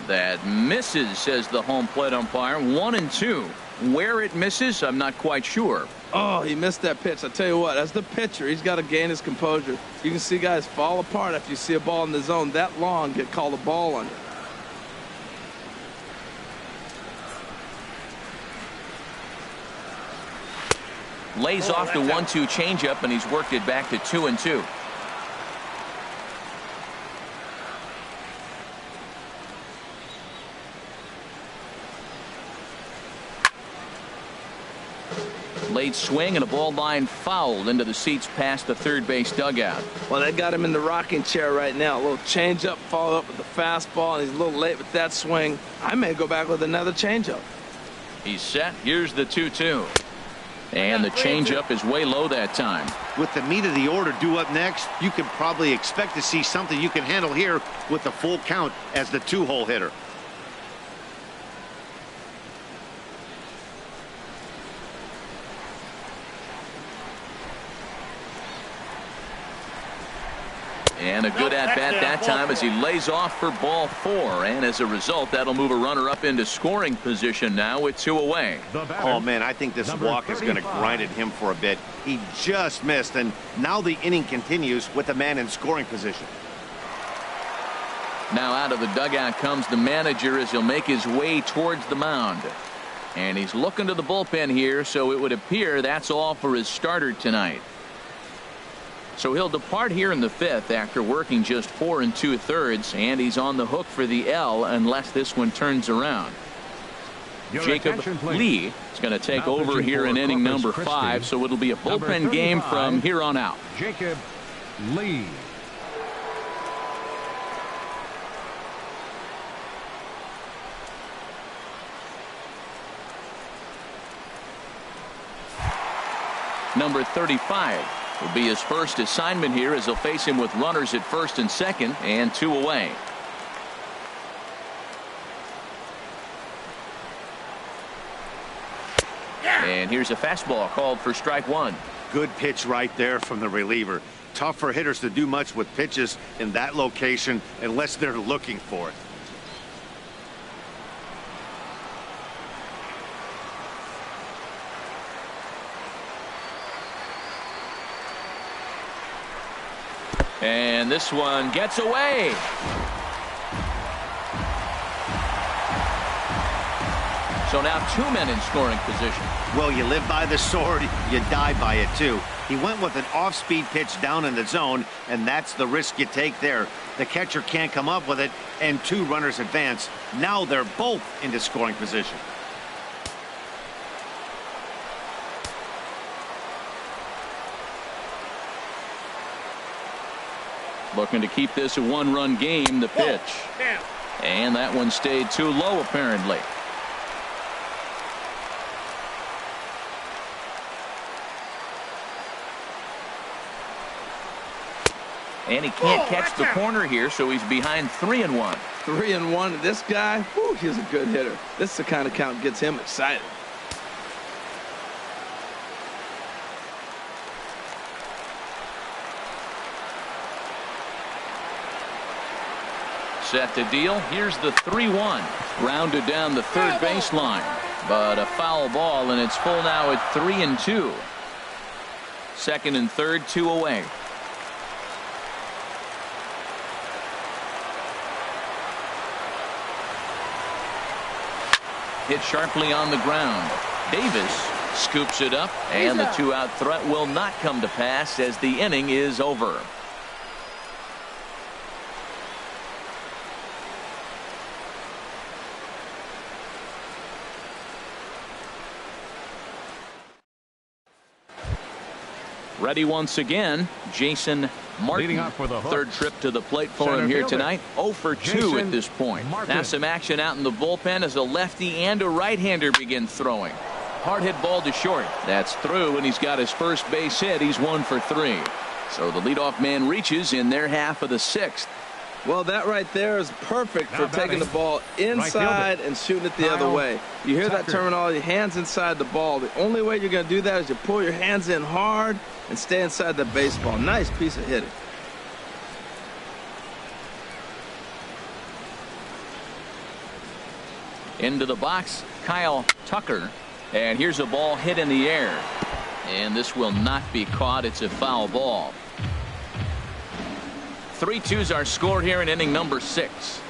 That misses, says the home plate umpire. 1-2. Where it misses, I'm not quite sure. Oh, he missed that pitch. I tell you what, as the pitcher, he's got to gain his composure. You can see guys fall apart after you see a ball in the zone that long get called a ball under. Lays off the 1-2 changeup, and he's worked it back to 2-2. Late swing and a ball line fouled into the seats past the third base dugout. Well, that got him in the rocking chair right now. A little changeup followed up with the fastball, and he's a little late with that swing. I may go back with another changeup. He's set. Here's the 2-2. And the changeup is way low that time. With the meat of the order due up next, you can probably expect to see something you can handle here with the full count as the 2-hole hitter. And a good at-bat that time as he lays off for ball 4. And as a result, that'll move a runner up into scoring position now with 2 away. Oh, man, I think this walk is going to grind at him for a bit. He just missed, and now the inning continues with a man in scoring position. Now out of the dugout comes the manager as he'll make his way towards the mound. And he's looking to the bullpen here, so it would appear that's all for his starter tonight. So he'll depart here in the 5th after working just 4 2/3, and he's on the hook for the L unless this one turns around. Jacob Lee is going to take over here in inning number 5, so it'll be a bullpen game from here on out. Jacob Lee. Number 35 will be his first assignment here as he'll face him with runners at 1st and 2nd and 2 away. And here's a fastball called for strike 1. Good pitch right there from the reliever. Tough for hitters to do much with pitches in that location unless they're looking for it. And this one gets away. So now 2 men in scoring position. Well, you live by the sword, you die by it too. He went with an off-speed pitch down in the zone, and that's the risk you take there. The catcher can't come up with it, and 2 runners advance. Now they're both into scoring position. Looking to keep this a 1-run game, the pitch. And that one stayed too low, apparently. And he can't catch the corner here, so he's behind 3-1. 3-1. This guy, whew, he's a good hitter. This is the kind of count gets him excited. Set to deal. Here's the 3-1. Grounded down the third baseline. But a foul ball, and it's full now at 3-2. 2nd and 3rd, 2 away. Hit sharply on the ground. Davis scoops it up, and the 2-out threat will not come to pass as the inning is over. Ready once again, Jason Martin. Up for the Hooks. 3rd trip to the plate for Center him here fielder, tonight. 0 for 2 Jason at this point. Martin. Now some action out in the bullpen as a lefty and a right-hander begin throwing. Hard hit ball to short. That's through, and he's got his first base hit. He's 1 for 3. So the leadoff man reaches in their half of the 6th. Well, that right there is perfect for taking the ball inside and shooting it the other way. You hear that terminology, hands inside the ball. The only way you're going to do that is you pull your hands in hard and stay inside the baseball. Nice piece of hitting. Into the box, Kyle Tucker. And here's a ball hit in the air. And this will not be caught. It's a foul ball. 3-2's our score here in inning number 6.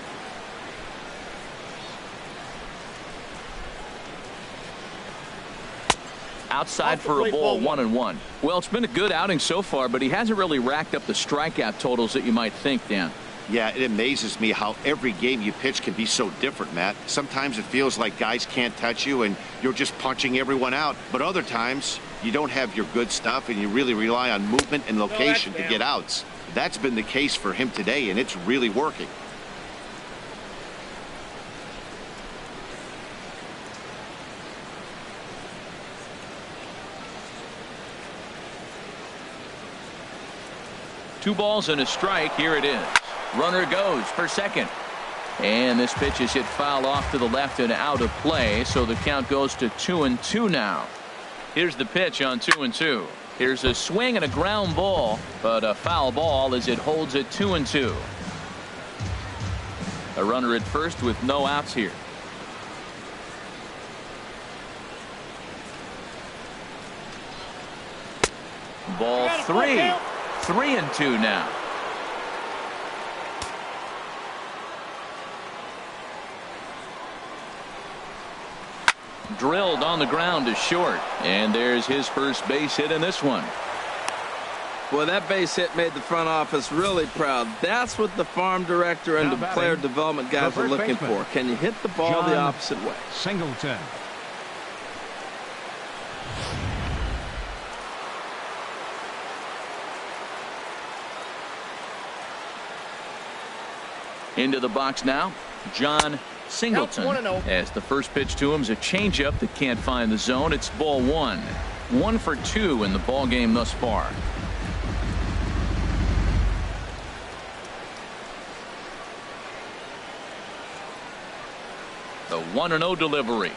Outside for a ball, 1-1. Well, it's been a good outing so far, but he hasn't really racked up the strikeout totals that you might think, Dan. Yeah, it amazes me how every game you pitch can be so different, Matt. Sometimes it feels like guys can't touch you and you're just punching everyone out. But other times you don't have your good stuff and you really rely on movement and location to get outs. That's been the case for him today, and it's really working. Two balls and a strike. Here it is. Runner goes for second. And this pitch is hit foul off to the left and out of play, so the count goes to 2-2 now. Here's the pitch on 2-2. Here's a swing and a ground ball, but a foul ball as it holds it 2-2. A runner at first with no outs here. Ball 3. 3-2 now. Drilled on the ground to short, and there's his first base hit in this one. Well, that base hit made the front office really proud. That's what the farm director and the player development guys are looking for. Can you hit the ball the opposite way? Singleton. Into the box now, John Singleton. Count 1-0. As the first pitch to him is a changeup that can't find the zone. It's ball 1. 1 for 2 in the ball game thus far. The 1-0 delivery.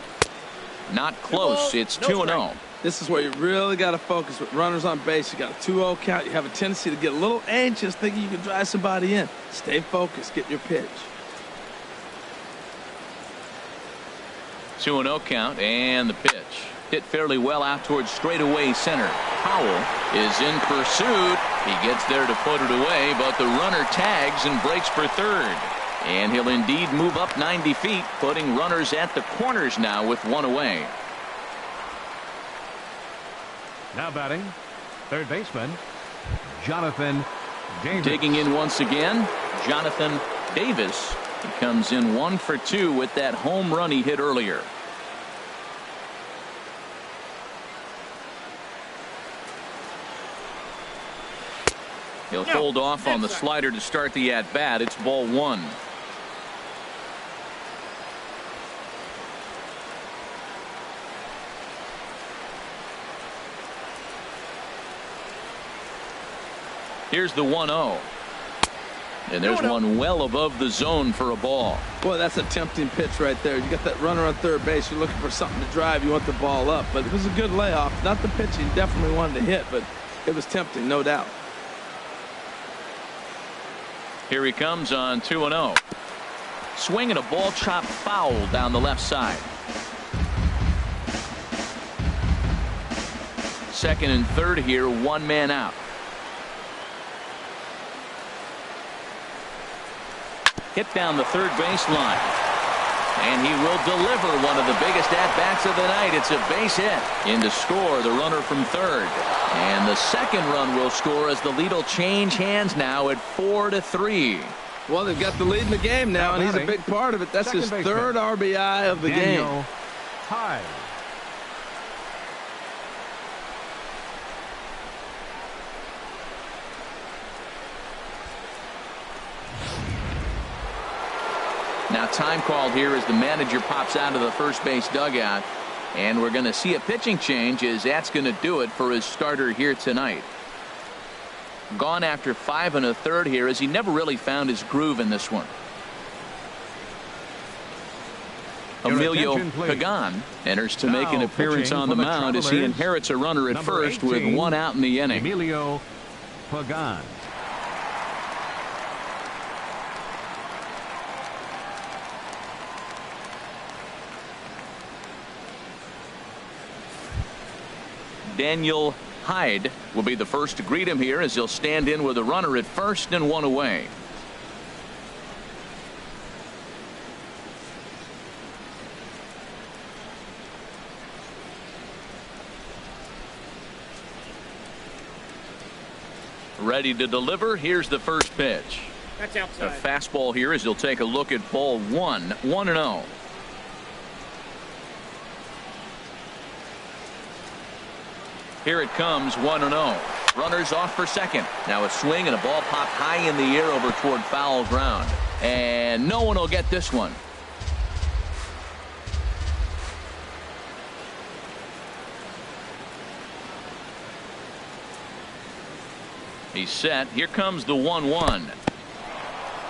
Not close. It's 2-0. This is where you really got to focus with runners on base. You got a 2-0 count. You have a tendency to get a little anxious thinking you can drive somebody in. Stay focused. Get your pitch. 2-0 count, and the pitch. Hit fairly well out towards straightaway center. Powell is in pursuit. He gets there to put it away, but the runner tags and breaks for third. And he'll indeed move up 90 feet, putting runners at the corners now with 1 away. Now batting, third baseman, Jonathan Davis. Digging in once again, Jonathan Davis. He comes in 1 for 2 with that home run he hit earlier. He'll hold off on the slider to start the at-bat. It's ball 1. Here's the 1-0. And there's one well above the zone for a ball. Boy, that's a tempting pitch right there. You got that runner on third base. You're looking for something to drive. You want the ball up. But it was a good layoff. Not the pitch he definitely wanted to hit, but it was tempting, no doubt. Here he comes on 2-0. Swing and a ball chopped foul down the left side. Second and third here, 1 man out. Hit down the third baseline. And he will deliver one of the biggest at-bats of the night. It's a base hit. In to score the runner from third. And the second run will score as the lead will change hands now at 4-3. Well, they've got the lead in the game now, and he's a big part of it. That's his third RBI of the game. Hyde. Now time called here as the manager pops out of the first base dugout. And we're going to see a pitching change as that's going to do it for his starter here tonight. Gone after 5 1/3 here as he never really found his groove in this one. Emilio Pagan enters to make an appearance on the mound as he inherits a runner at first with 1 out in the inning. Emilio Pagan. Daniel Hyde will be the first to greet him here as he'll stand in with a runner at first and 1 away. Ready to deliver. Here's the first pitch. That's outside. A fastball here as he'll take a look at ball 1. 1-0. Here it comes, 1-0. Runners off for second. Now a swing and a ball popped high in the air over toward foul ground. And no one will get this one. He's set. Here comes the 1-1.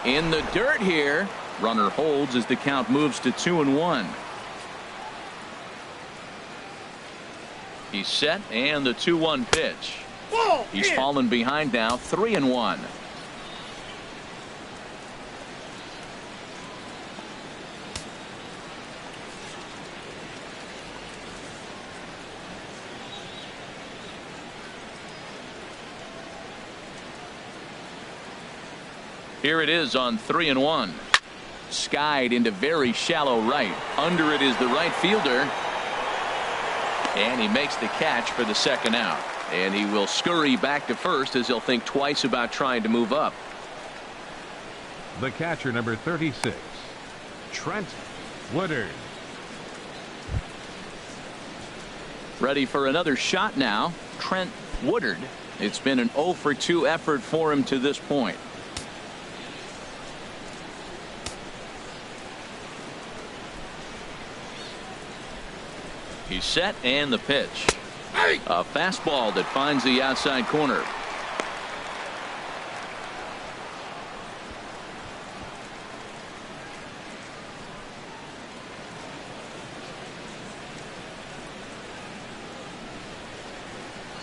In the dirt here. Runner holds as the count moves to 2-1. He's set, and the 2-1 pitch. Ball He's in. fallen behind now, 3-1. Here it is on 3-1. Skied into very shallow right. Under it is the right fielder. And he makes the catch for the second out. And he will scurry back to first as he'll think twice about trying to move up. The catcher, number 36, Trent Woodard. Ready for another shot now. Trent Woodard. It's been an 0 for 2 effort for him to this point. He's set, and the pitch. A fastball that finds the outside corner.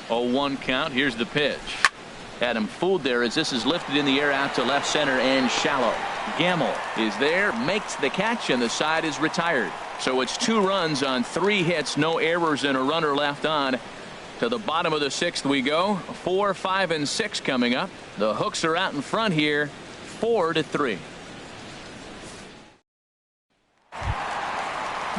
Oh, 1 count. Here's the pitch. Had him fooled there as this is lifted in the air out to left center and shallow. Gamble is there, makes the catch, and the side is retired. So it's 2 runs on 3 hits, no errors, and a runner left on. To the bottom of the 6th we go. 4, 5, and 6 coming up. The Hooks are out in front here, 4-3.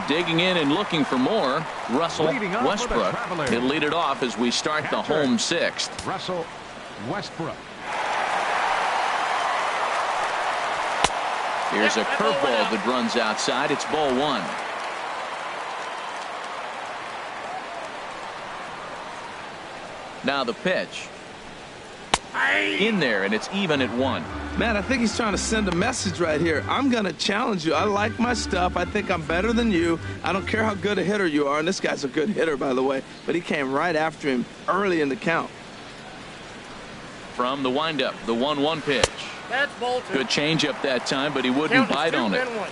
Digging in and looking for more, Russell Westbrook. He'll lead it off as we start the home 6th. Russell Westbrook. Here's a curveball that runs outside. It's ball 1. Now the pitch. In there, and it's even at 1. Man, I think he's trying to send a message right here. I'm going to challenge you. I like my stuff. I think I'm better than you. I don't care how good a hitter you are. And this guy's a good hitter, by the way. But he came right after him early in the count. From the windup, the 1-1 pitch. That's ball 2. Good changeup that time, but he wouldn't bite on it. 1.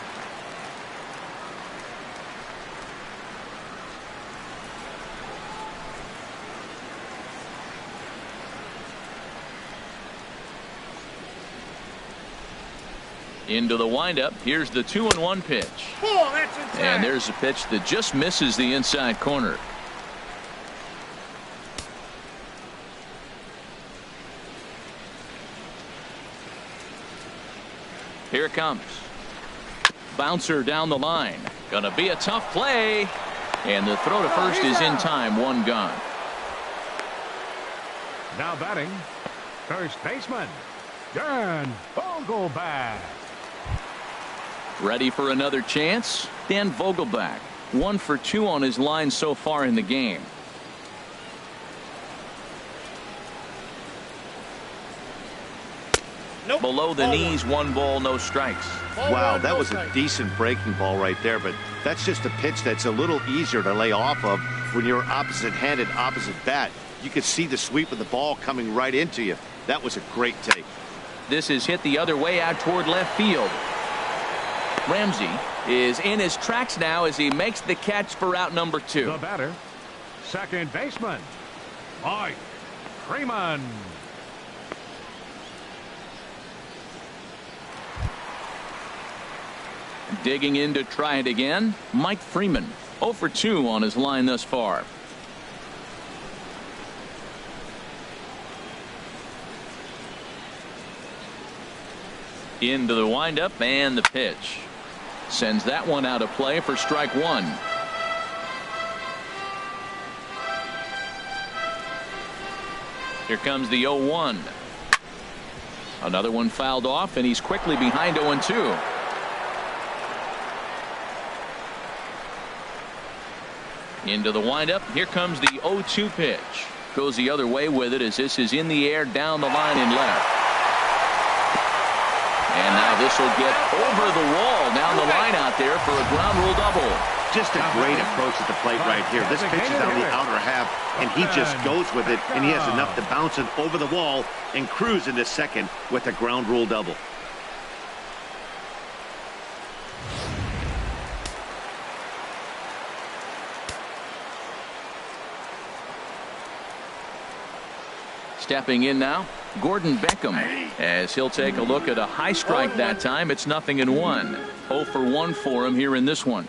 Into the windup. Here's the 2-1 pitch. Ball, that's inside. And there's a pitch that just misses the inside corner. Here it comes. Bouncer down the line. Gonna be a tough play. And the throw to first is in time. 1 gone. Now batting, first baseman, Dan Vogelbach. Ready for another chance? Dan Vogelbach. 1 for 2 on his line so far in the game. Nope. Below the Ball knees, 1 ball, no strikes. Ball Wow, 1, that no was a strike. decent breaking ball right there, but that's just a pitch that's a little easier to lay off of when you're opposite-handed, opposite bat. You could see the sweep of the ball coming right into you. That was a great take. This is hit the other way out toward left field. Ramsey is in his tracks now as he makes the catch for out number 2. The batter, second baseman, Mike Freeman. Digging in to try it again, Mike Freeman. 0 for 2 on his line thus far. Into the windup and the pitch. Sends that one out of play for strike 1. Here comes the 0-1. Another one fouled off, and he's quickly behind 0-2. Into the windup. Here comes the 0-2 pitch. Goes the other way with it as this is in the air down the line and left. And now this will get over the wall down the line out there for a ground rule double. Just a great approach at the plate right here. This pitch is on the outer half, and he just goes with it, and he has enough to bounce it over the wall and cruise into second with a ground rule double. Stepping in now, Gordon Beckham, as he'll take a look at a high strike that time. It's 0-1. 0 for 1 for him here in this one.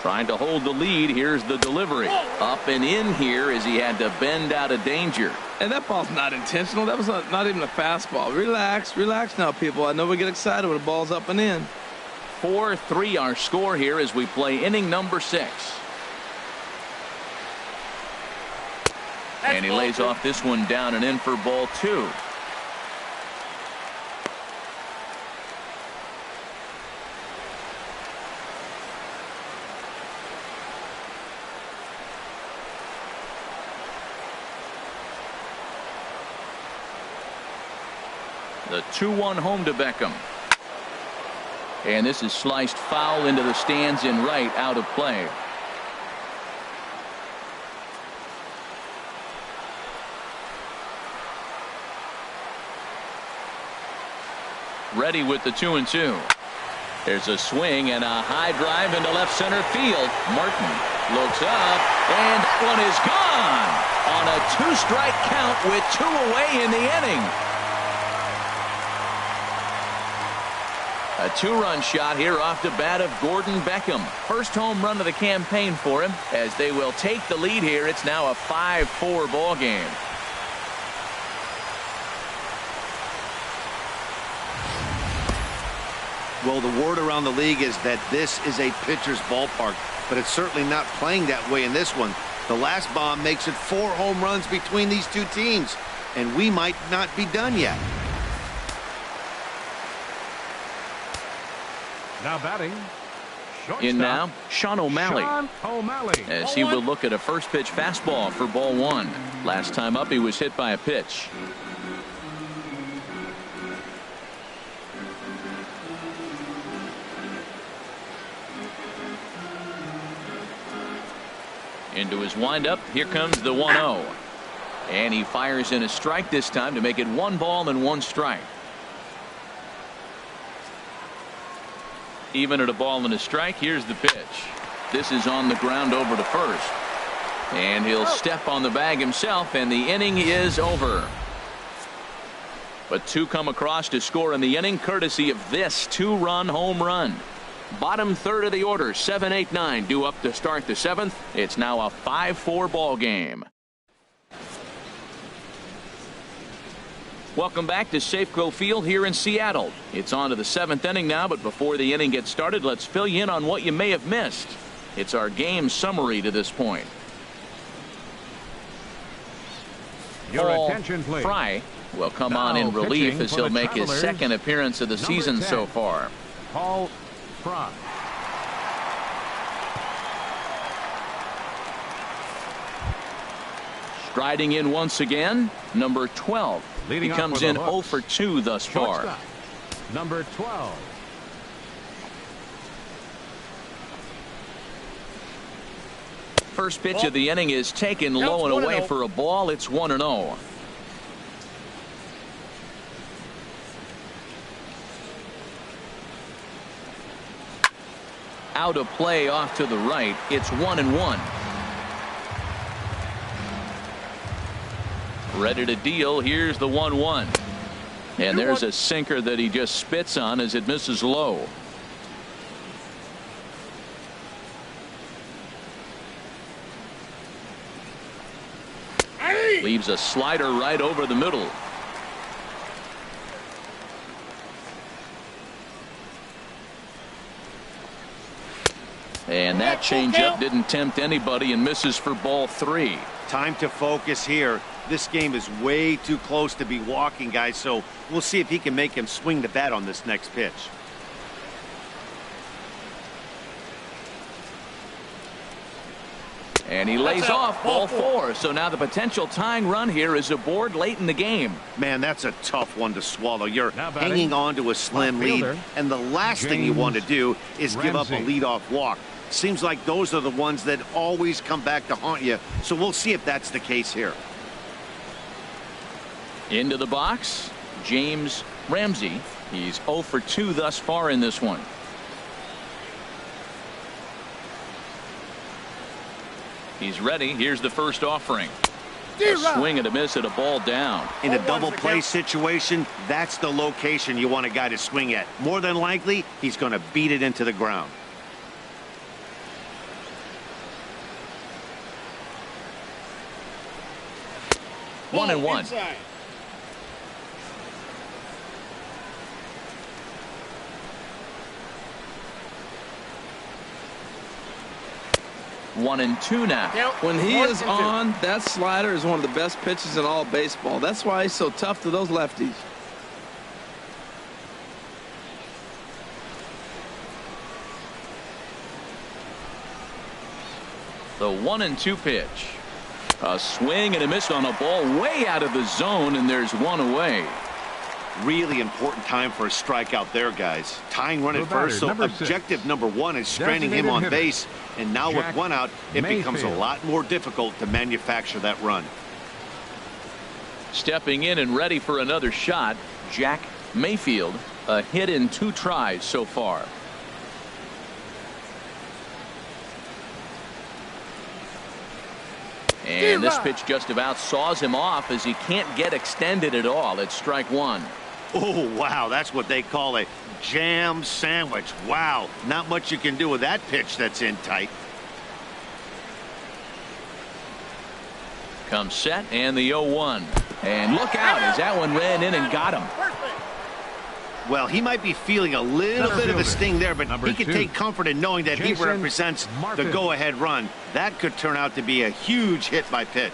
Trying to hold the lead. Here's the delivery. Up and in here as he had to bend out of danger. And that ball's not intentional. That was not even a fastball. Relax, relax now, people. I know we get excited when the ball's up and in. 4-3 our score here as we play inning number 6. And he lays off this one down and in for ball 2. The 2-1 home to Beckham. And this is sliced foul into the stands in right, out of play. Ready with the 2-2. There's a swing and a high drive into left center field. Martin looks up, and that one is gone on a 2-strike count with 2 away in the inning. A 2-run shot here off the bat of Gordon Beckham. First home run of the campaign for him as they will take the lead here. It's now a 5-4 ball game. Well, the word around the league is that this is a pitcher's ballpark, but it's certainly not playing that way in this one. The last bomb makes it 4 home runs between these two teams, and we might not be done yet. Now batting. Shortstop. In now, Sean O'Malley. Sean O'Malley. As he will look at a first pitch fastball for ball 1. Last time up he was hit by a pitch. Into his windup. Here comes the 1-0. And he fires in a strike this time to make it 1 ball and 1 strike. Even at a ball and a strike. Here's the pitch. This is on the ground over to first. And he'll step on the bag himself, and the inning is over. But 2 come across to score in the inning, courtesy of this 2-run home run. Bottom third of the order, 7, 8, 9 due up to start the 7th. It's now a 5-4 ball game. Welcome back to Safeco Field here in Seattle. It's on to the 7th inning now, but before the inning gets started, let's fill you in on what you may have missed. It's our game summary to this point. Your Paul attention, please. Fry will come Now on in relief pitching as for he'll the make his Travelers, 2nd appearance of the number season 10, so far. Paul Fry. Striding in once again, number 12. Leading he off comes for the in Hooks. 0 for 2 thus far. Shortstop, number 12. First pitch of the inning is taken low and away for a ball. It's 1-0. Out of play off to the right. It's 1-1. Ready to deal. Here's the 1-1. And there's a sinker that he just spits on as it misses low. Leaves a slider right over the middle. And that changeup didn't tempt anybody and misses for ball 3. Time to focus here. This game is way too close to be walking, guys, so we'll see if he can make him swing the bat on this next pitch. And he lays off ball 4. So now the potential tying run here is aboard late in the game. Man, that's a tough one to swallow. You're Now batting, hanging on to a slim left lead, fielder, and the last thing you want to do is give up a Ramsey. leadoff walk. Seems like those are the ones that always come back to haunt you, so we'll see if that's the case here. Into the box, James Ramsey. He's 0 for 2 thus far in this one. He's ready. Here's the first offering. A swing and a miss at a ball down. In a double play situation, that's the location you want a guy to swing at. More than likely, he's going to beat it into the ground. One and one. Inside. One and two now. When he 1 is and 2. on, that slider is one of the best pitches in all baseball. That's why he's so tough to those lefties. The 1 and 2 pitch. A swing and a miss on a ball way out of the zone, and there's one away. Really important time for a strikeout there, guys. Tying run at first, so objective number 1 is stranding him on base. And now with 1 out, it becomes a lot more difficult to manufacture that run. Stepping in and ready for another shot, Jack Mayfield. A hit in 2 tries so far. And this pitch just about saws him off as he can't get extended at all. It's strike 1. Oh, wow, that's what they call a jam sandwich. Wow, not much you can do with that pitch that's in tight. Comes set and the 0-1. And look out as that one ran in and got him. Well, he might be feeling a little bit of a sting there, but he can take comfort in knowing that he represents the go-ahead run. That could turn out to be a huge hit by pitch.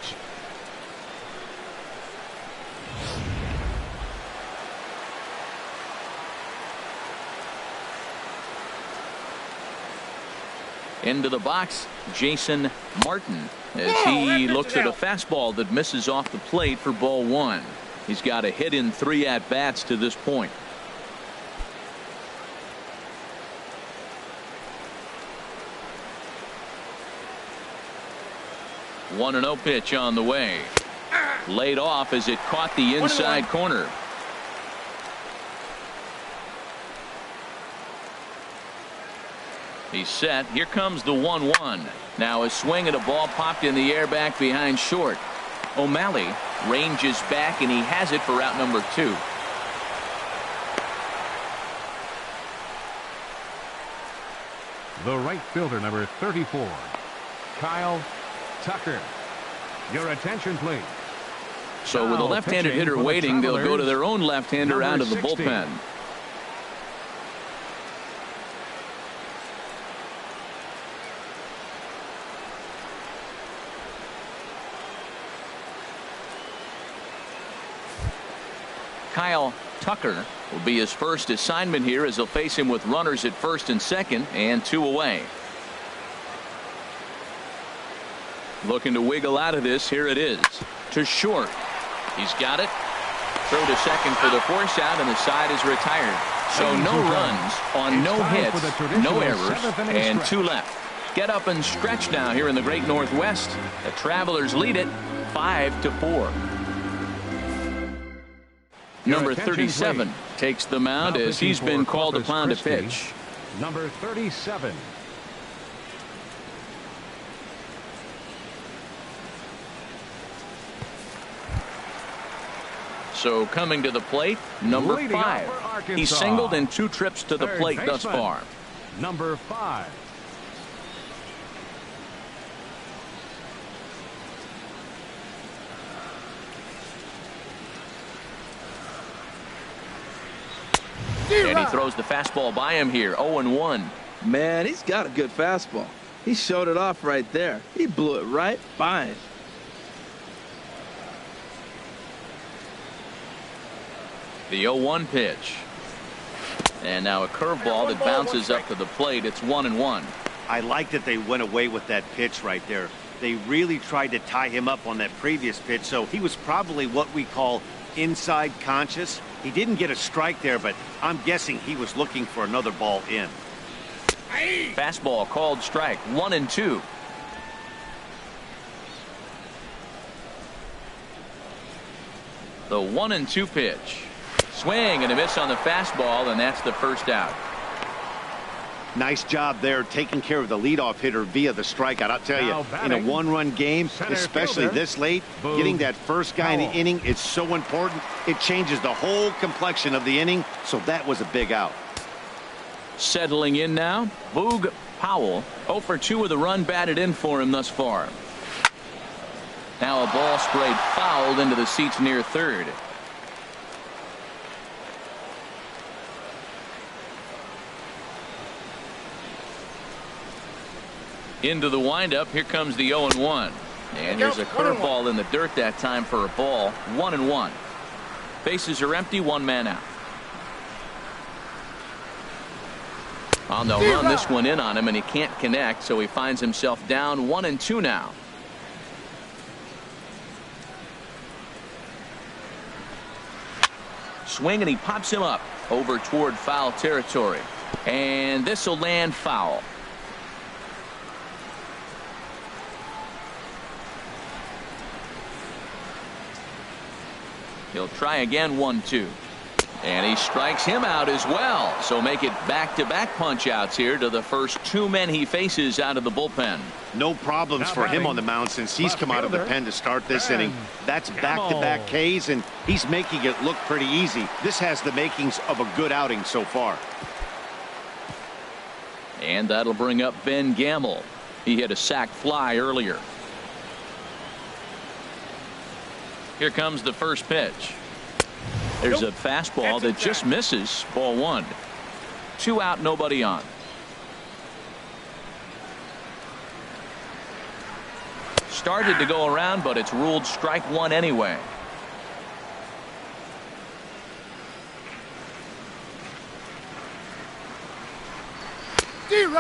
Into the box, Jason Martin, as he looks at a fastball that misses off the plate for ball 1. He's got a hit in 3 at-bats to this point. One and 0 pitch on the way. Laid off as it caught the inside corner. He's set. Here comes the 1-1. Now a swing at a ball popped in the air back behind short. O'Malley ranges back and he has it for out number 2. The right fielder, number 34, Kyle Tucker. Your attention, please. So with a left-handed pitching hitter for the waiting, they'll go to Travelers, their own left-hander out number of the 60. bullpen. Kyle Tucker will be his first assignment here as they'll face him with runners at first and second and 2 away. Looking to wiggle out of this. Here it is to short. He's got it. Throw to second for the force out, and the side is retired. So no runs on no hits, no errors, and 2 left. Get up and stretch now here in the Great Northwest. The Travelers lead it 5-4. Number 37 takes the mound as he's been called upon to pitch. Number 37. So coming to the plate, number 5. He's singled in 2 trips to the plate thus far. Number 5. And he throws the fastball by him here. 0-1. Man, he's got a good fastball. He showed it off right there. He blew it right by him. The 0-1 pitch. And now a curveball that bounces up to the plate. It's 1-1. I like that they went away with that pitch right there. They really tried to tie him up on that previous pitch, so he was probably what we call inside conscious. He didn't get a strike there, but I'm guessing he was looking for another ball in. Fastball called strike. 1-2. The 1-2 pitch. Swing and a miss on the fastball, and that's the first out. Nice job there taking care of the leadoff hitter via the strikeout. I'll tell you, in a one-run game, especially this late, getting that first guy in the inning is so important. It changes the whole complexion of the inning, so that was a big out. Settling in now, Boog Powell. 0 for 2 with a run batted in for him thus far. Now a ball sprayed fouled into the seats near third. Into the windup. Here comes the 0-1. And there's a curveball in the dirt that time for a ball. 1-1. Bases are empty. One man out. On the run, this one in on him, and he can't connect, so he finds himself down 1-2 now. Swing, and he pops him up over toward foul territory. And this will land foul. He'll try again. 1-2. And he strikes him out as well. So make it back-to-back punch-outs here to the first two men he faces out of the bullpen. No problems for him on the mound since he's come out of the pen to start this inning. That's back-to-back Ks, and he's making it look pretty easy. This has the makings of a good outing so far. And that'll bring up Ben Gamel. He hit a sac fly earlier. Here comes the first pitch. There's a fastball that just misses. Ball one. 2 out, nobody on. Started to go around, but it's ruled strike one anyway.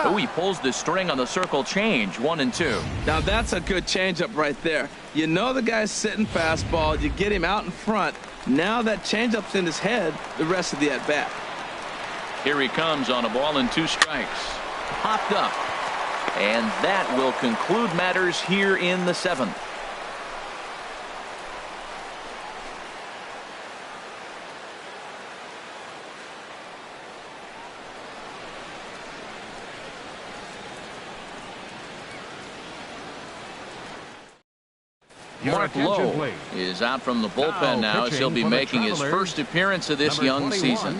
Oh, he pulls the string on the circle change. 1-2. Now that's a good changeup right there. You know the guy's sitting fastball. You get him out in front. Now that changeup's in his head the rest of the at bat. Here he comes on a ball and 2 strikes. Popped up. And that will conclude matters here in the 7th. Mark Lowe is out from the bullpen now as he'll be making his first appearance of this young season.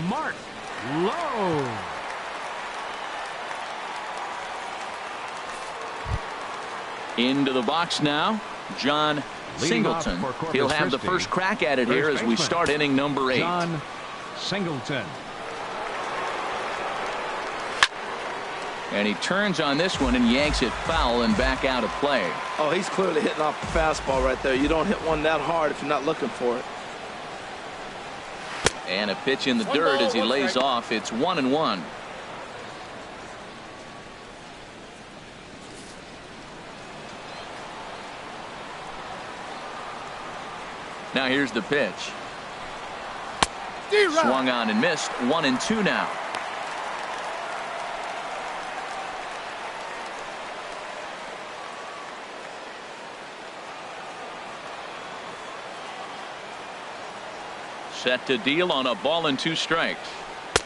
Mark Lowe. Into the box now, John Singleton. He'll have the first crack at it here as we start inning number 8. John Singleton. And he turns on this one and yanks it foul and back out of play. Oh, he's clearly hitting off the fastball right there. You don't hit one that hard if you're not looking for it. And a pitch in the dirt as he lays off. It's 1-1. Now here's the pitch. Swung on and missed. 1-2 now. Set to deal on a ball and 2 strikes.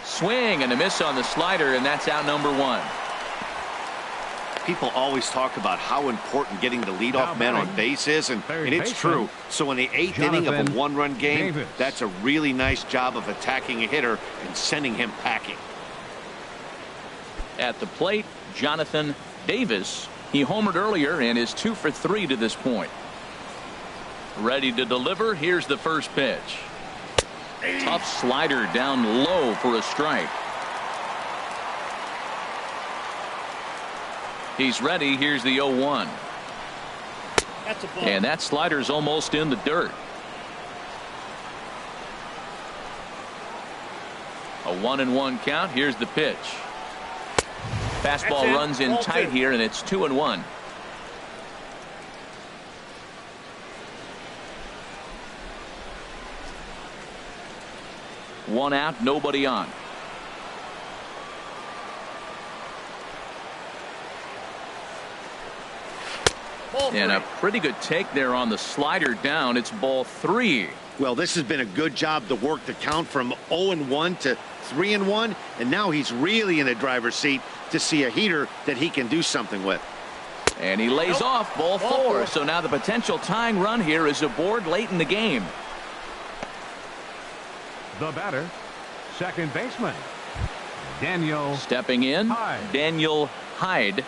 Swing and a miss on the slider, and that's out number 1. People always talk about how important getting the leadoff man on base is, and it's true. So in the 8th inning of a one-run game, that's a really nice job of attacking a hitter and sending him packing. At the plate, Jonathan Davis. He homered earlier and is 2 for 3 to this point. Ready to deliver. Here's the first pitch. Tough slider down low for a strike. He's ready. Here's the 0-1. And that slider's almost in the dirt. A 1-1 count. Here's the pitch. Fastball runs in tight here, and it's 2-1. One out, nobody on. Ball And a 3. pretty good take there on the slider down. It's ball 3. Well, this has been a good job to work the count from 0-1 to 3-1, and now he's really in the driver's seat to see a heater that he can do something with. And he lays off ball 4. So now the potential tying run here is aboard late in the game. The batter, second baseman, Daniel. Stepping in, Hyde. Daniel Hyde.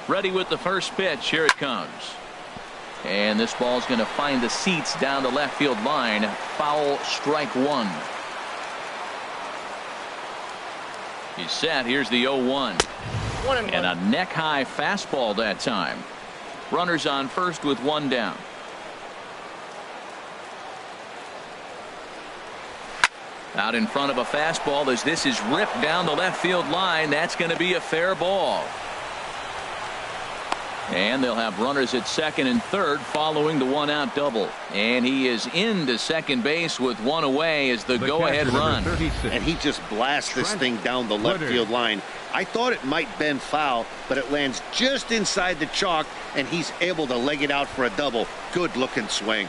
Ready with the first pitch. Here it comes. And this ball's going to find the seats down the left field line. Foul, strike 1. He's set. Here's the 0-1. 1-1. And a neck-high fastball that time. Runners on first with 1 down. Out in front of a fastball as this is ripped down the left field line. That's going to be a fair ball. And they'll have runners at second and third following the 1-out double. And he is into second base with 1 away as the go-ahead run. And he just blasts this thing down the left field line. I thought it might bend foul, but it lands just inside the chalk, and he's able to leg it out for a double. Good looking swing.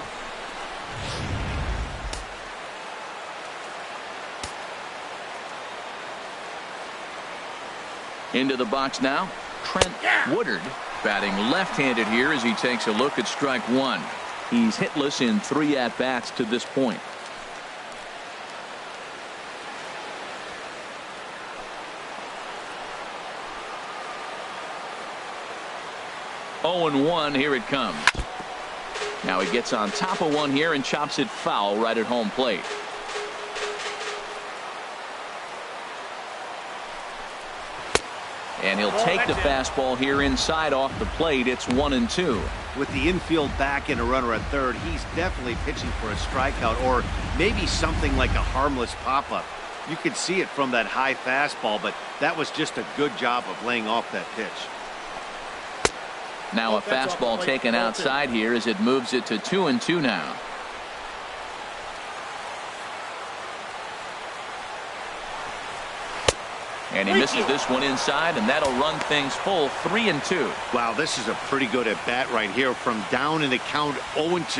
Into the box now, Trent Woodard, batting left-handed here as he takes a look at strike 1. He's hitless in 3 at-bats to this point. Oh and 1, here it comes. Now he gets on top of one here and chops it foul right at home plate. And he'll take the fastball here inside off the plate. It's 1-2. With the infield back and a runner at third, he's definitely pitching for a strikeout or maybe something like a harmless pop-up. You could see it from that high fastball, but that was just a good job of laying off that pitch. Now a fastball taken outside here as it moves it to 2-2 now. And he misses this one inside, and that'll run things full 3-2. Wow, this is a pretty good at bat right here, from down in the count 0-2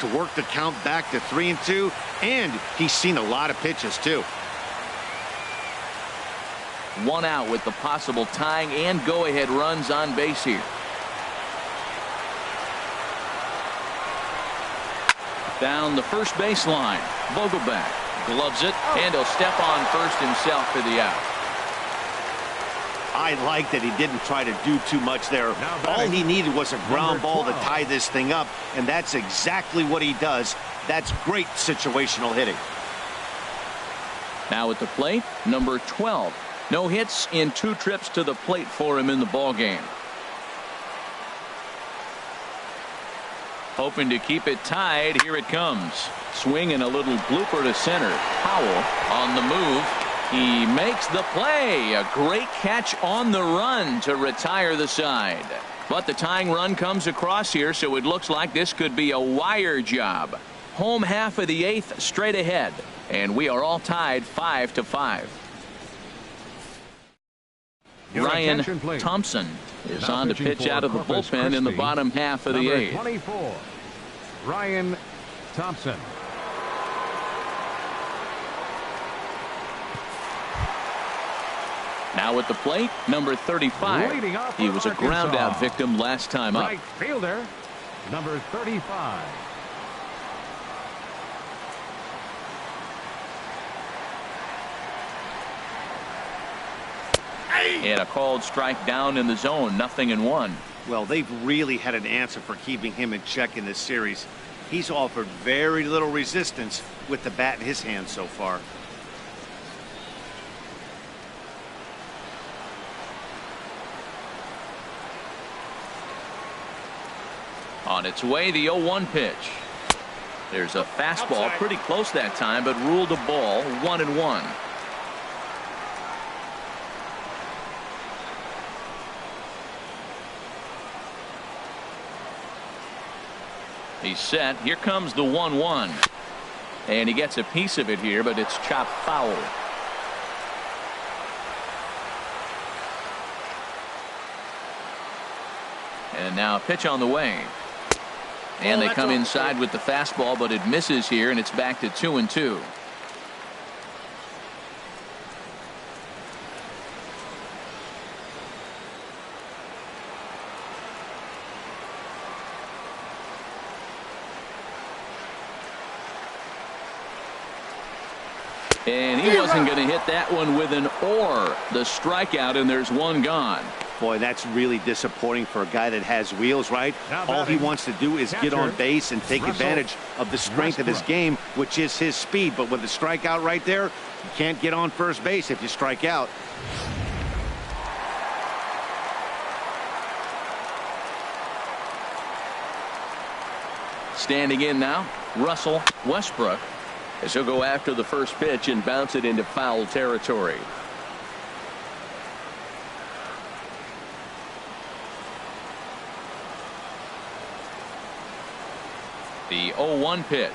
to work the count back to 3-2, and he's seen a lot of pitches too. 1 out with the possible tying and go-ahead runs on base here. Down the first baseline, Vogelbach gloves it, and he'll step on first himself for the out. I like that he didn't try to do too much there. All he needed was a ground ball to tie this thing up, and that's exactly what he does. That's great situational hitting. Now at the plate, number 12. No hits in 2 trips to the plate for him in the ball game. Hoping to keep it tied. Here it comes. Swing and a little blooper to center. Powell on the move. He makes the play. A great catch on the run to retire the side. But the tying run comes across here, so it looks like this could be a wire job. Home half of the 8th straight ahead. And we are all tied 5-5. Ryan Thompson is on to pitch out of the bullpen in the bottom half of the 8th. 24, Ryan Thompson. Now at the plate, number 35. He was a ground out victim last time up. Right fielder, number 35. And a called strike down in the zone, 0-1. Well, they've really had an answer for keeping him in check in this series. He's offered very little resistance with the bat in his hand so far. On its way, the 0-1 pitch. There's a fastball pretty close that time, but ruled a ball, 1-1. He's set. Here comes the 1-1. And he gets a piece of it here, but it's chopped foul. Now a pitch on the way. And they come inside with the fastball, but it misses here, and it's back to 2-2. And he wasn't going to hit that one with an or. The strikeout, and there's one gone. Boy, that's really disappointing for a guy that has wheels, right? All he wants to do is get on base and take advantage of the strength of his game, which is his speed. But with the strikeout right there, you can't get on first base if you strike out. Standing in now, Russell Westbrook, as he'll go after the first pitch and bounce it into foul territory. The 0-1 pitch.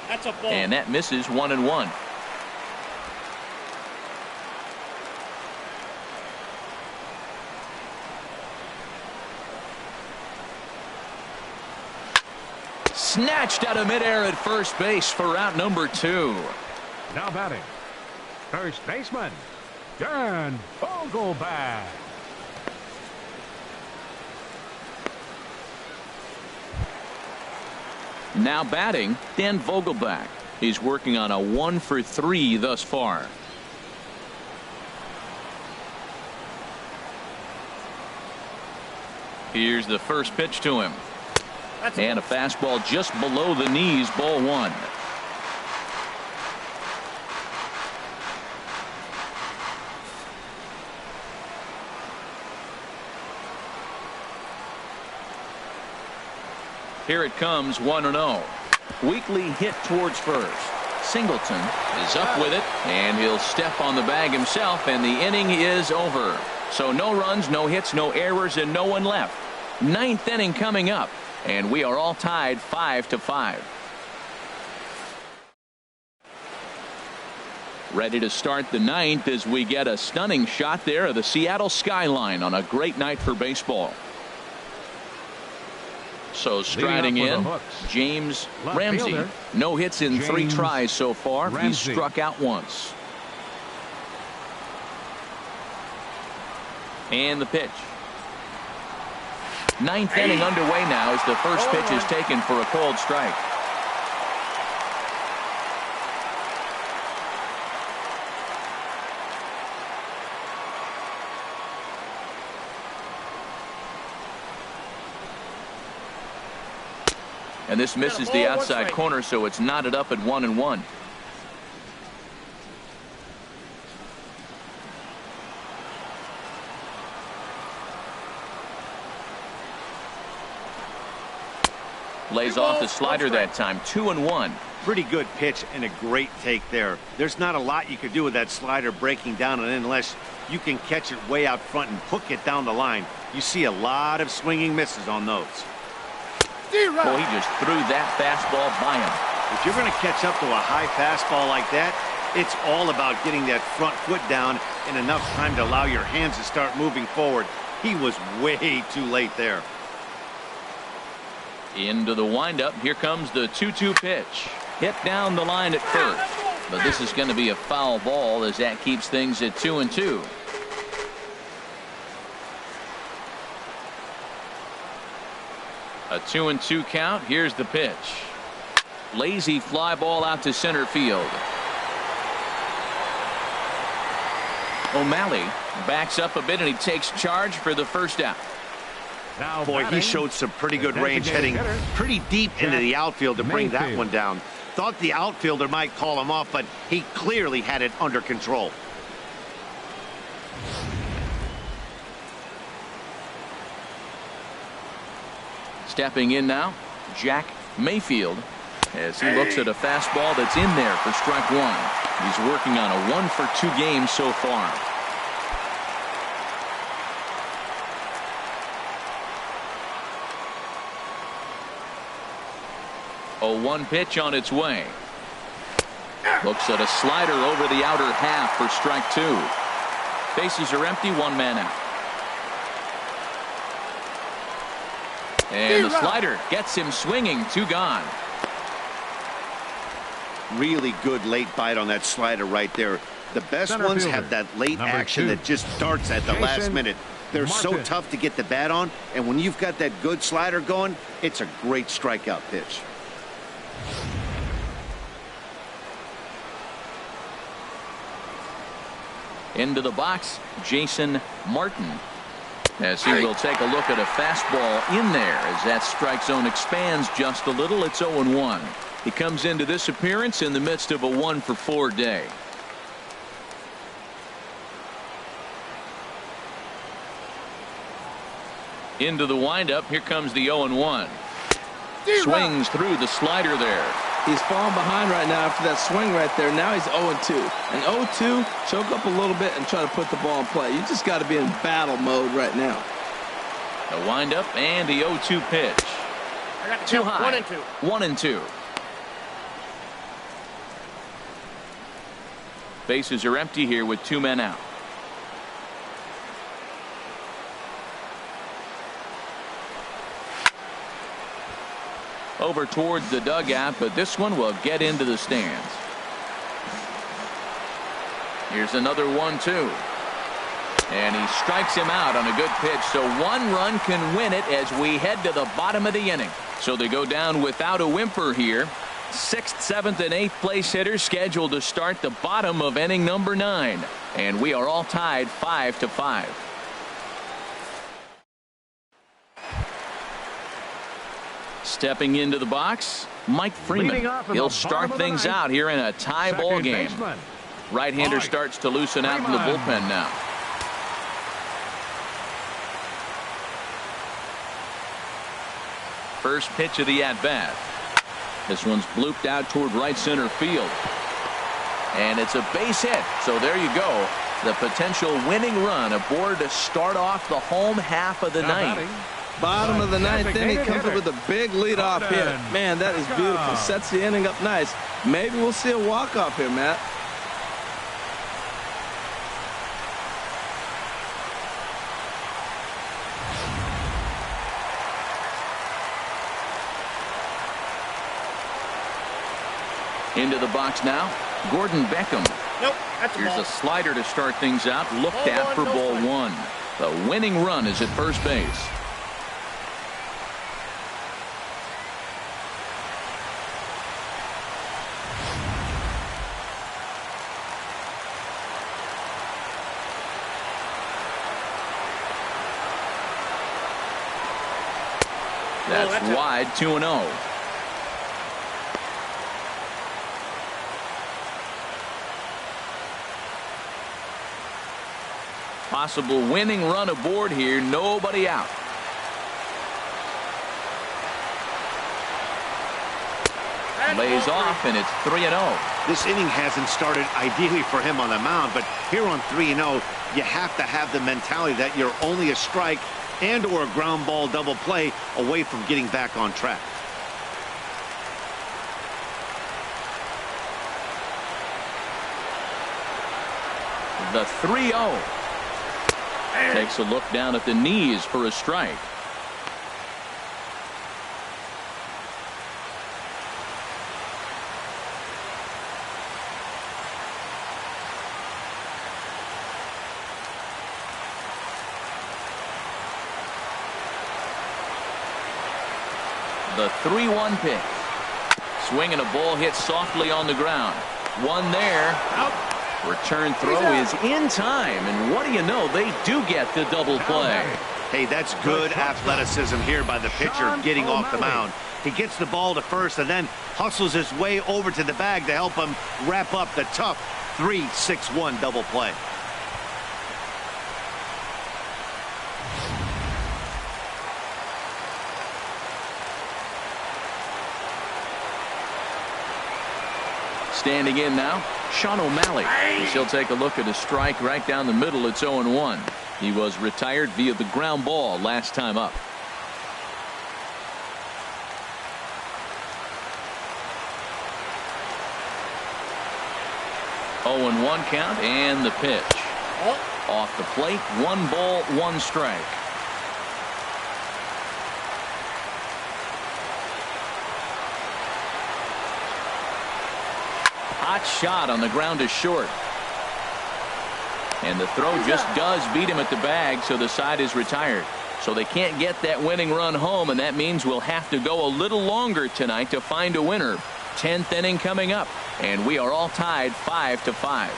That's a ball. And that misses 1-1. Snatched out of midair at first base for out number 2. Now batting, first baseman, Dan Vogelbach. Now batting, Dan Vogelbach. He's working on a 1-for-3 thus far. Here's the first pitch to him. And a fastball just below the knees, ball 1. Here it comes, 1-0. Weakly hit towards first. Singleton is up with it, and he'll step on the bag himself, and the inning is over. So no runs, no hits, no errors, and no one left. 9th inning coming up, and we are all tied 5-5. Ready to start the 9th as we get a stunning shot there of the Seattle skyline on a great night for baseball. So striding in, James Ramsey. No hits in 3 tries so far. He's struck out once. And the pitch. 9th inning underway now as the first pitch is taken for a cold strike. And this misses the outside corner, so it's knotted up at 1-1. Lays off the slider that time. 2-1. Pretty good pitch and a great take there. There's not a lot you could do with that slider breaking down, and unless you can catch it way out front and hook it down the line, you see a lot of swinging misses on those. Boy, he just threw that fastball by him. If you're going to catch up to a high fastball like that, it's all about getting that front foot down in enough time to allow your hands to start moving forward. He was way too late there. Into the windup. Here comes the 2-2 pitch. Hit down the line at first. But this is going to be a foul ball as that keeps things at 2-2. A 2-2 count. Here's the pitch. Lazy fly ball out to center field. O'Malley backs up a bit and he takes charge for the first out. Now boy, he showed some pretty good range, heading pretty deep into the outfield to bring that one down. Thought the outfielder might call him off, but he clearly had it under control. Stepping in now, Jack Mayfield, as he looks at a fastball that's in there for strike 1. He's working on a 1-for-2 game so far. A 1 pitch on its way. Looks at a slider over the outer half for strike 2. Bases are empty, 1 man out. And the slider gets him swinging. 2 gone. Really good late bite on that slider right there. The best Center ones fielder, have that late number action 2. that just starts at the last Jason minute. They're so Martin. tough to get the bat on, and when you've got that good slider going, it's a great strikeout pitch. Into the box, Jason Martin. As he will take a look at a fastball in there as that strike zone expands just a little. It's 0-1. He comes into this appearance in the midst of a 1-for-4 day. Into the windup. Here comes the 0-1. Swings through the slider there. He's falling behind right now after that swing right there. Now he's 0-2. And 0-2, choke up a little bit and try to put the ball in play. You just got to be in battle mode right now. The windup and the 0-2 pitch. I got the Too count. high. 1 and 2. 1-2. Bases are empty here with 2 men out. Over towards the dugout, but this one will get into the stands. Here's another 1-2. And he strikes him out on a good pitch, so 1 run can win it as we head to the bottom of the inning. So they go down without a whimper here. 6th, 7th, and 8th place hitters scheduled to start the bottom of inning number 9. And we are all tied 5-5. Stepping into the box, Mike Freeman. Leading off in He'll the start bottom of the things ninth, out here in a tie ball second game. baseman, Right-hander Mike starts to loosen out in the Freeman. bullpen now. First pitch of the at-bat. This one's blooped out toward right center field. And it's a base hit. So there you go. The potential winning run aboard to start off the home half of the Now ninth. batting, Bottom of the ninth inning, comes up with a big leadoff hit. Gordon. Man, that is beautiful. Sets the inning up nice. Maybe we'll see a walk-off here, Matt. Into the box now, Gordon Beckham. Nope, that's a Here's ball. a slider to start things out. Looked Ball at one, for no ball strike. 1. The winning run is at first base. That's that's it. wide, 2-0. Possible winning run aboard here. Nobody out. Lays off, and it's 3-0. This inning hasn't started ideally for him on the mound, but here on 3-0, you have to have the mentality that you're only a strike and or a ground ball double play away from getting back on track. The 3-0. Takes a look down at the knees for a strike. The 3-1 pitch. Swinging a ball hit softly on the ground. One there. Out. Return throw is in time, and what do you know? They do get the double play. Hey, that's good athleticism here by the pitcher Sean getting off the O'Malley. mound. He gets the ball to first and then hustles his way over to the bag to help him wrap up the tough 3-6-1 double play. Standing in now, Sean O'Malley. He'll take a look at a strike right down the middle. It's 0-1. He was retired via the ground ball last time up. Oh, and 1 count, and the pitch. Off the plate, 1 ball, 1 strike. hot shot on the ground is short. And the throw just does beat him at the bag, so the side is retired. So they can't get that winning run home, and that means we'll have to go a little longer tonight to find a winner. 10th inning coming up, and we are all tied 5-5.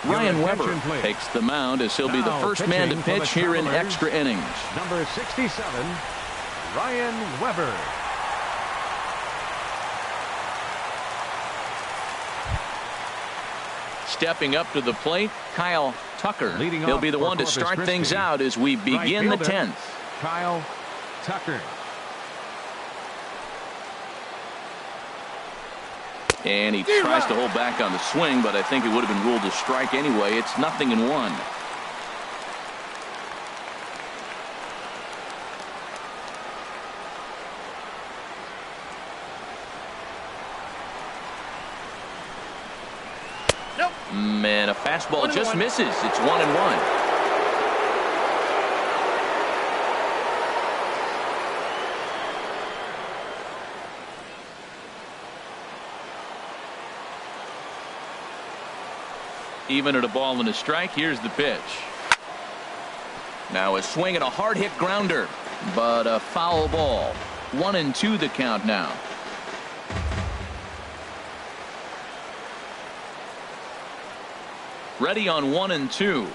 Ryan Weber takes the mound as he'll be the first man to pitch here in extra innings. Number 67, Ryan Weber. Stepping up to the plate, Kyle Tucker. Leading He'll off be the for one to Corpus start Christi, things out as we begin right the fielder, 10th. Kyle Tucker. And he tries to hold back on the swing, but I think it would have been ruled a strike anyway. It's 0-1. Nope. Man, a fastball just misses. It's 1-1. Even at a ball and a strike, here's the pitch. Now a swing and a hard hit grounder, but a foul ball. 1-2 the count now. Ready on 1-2.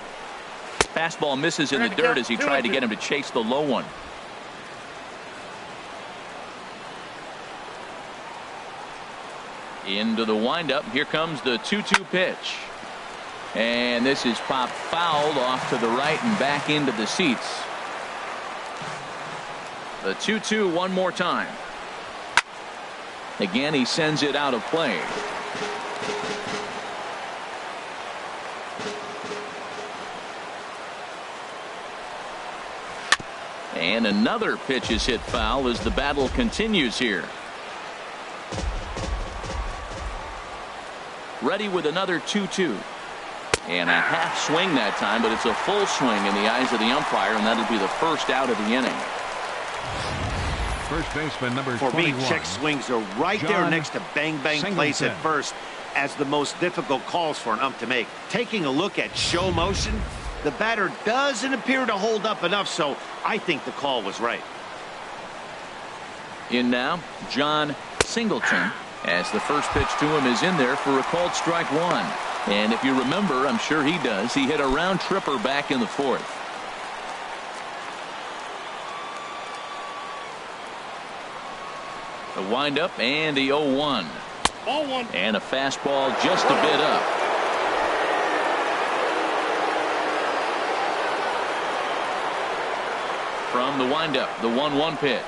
Fastball misses in the dirt as he tried to get him to chase the low one. Into the windup. Here comes the 2-2 pitch. And this is popped fouled off to the right and back into the seats. The 2-2 one more time. Again, he sends it out of play. And another pitch is hit foul as the battle continues here. Ready with another 2-2. And a half swing that time, but it's a full swing in the eyes of the umpire, and that'll be the first out of the inning. First baseman number For 21. me, check swings are right there John next to bang bang plays at Singleton. first as the most difficult calls for an ump to make. Taking a look at show motion, the batter doesn't appear to hold up enough, so I think the call was right. In now, John Singleton, as the first pitch to him is in there for a called strike one. And if you remember, I'm sure he does, he hit a round tripper back in the fourth. The windup and the 0-1. Ball one. And a fastball just a bit up. From the windup, the 1-1 pitch.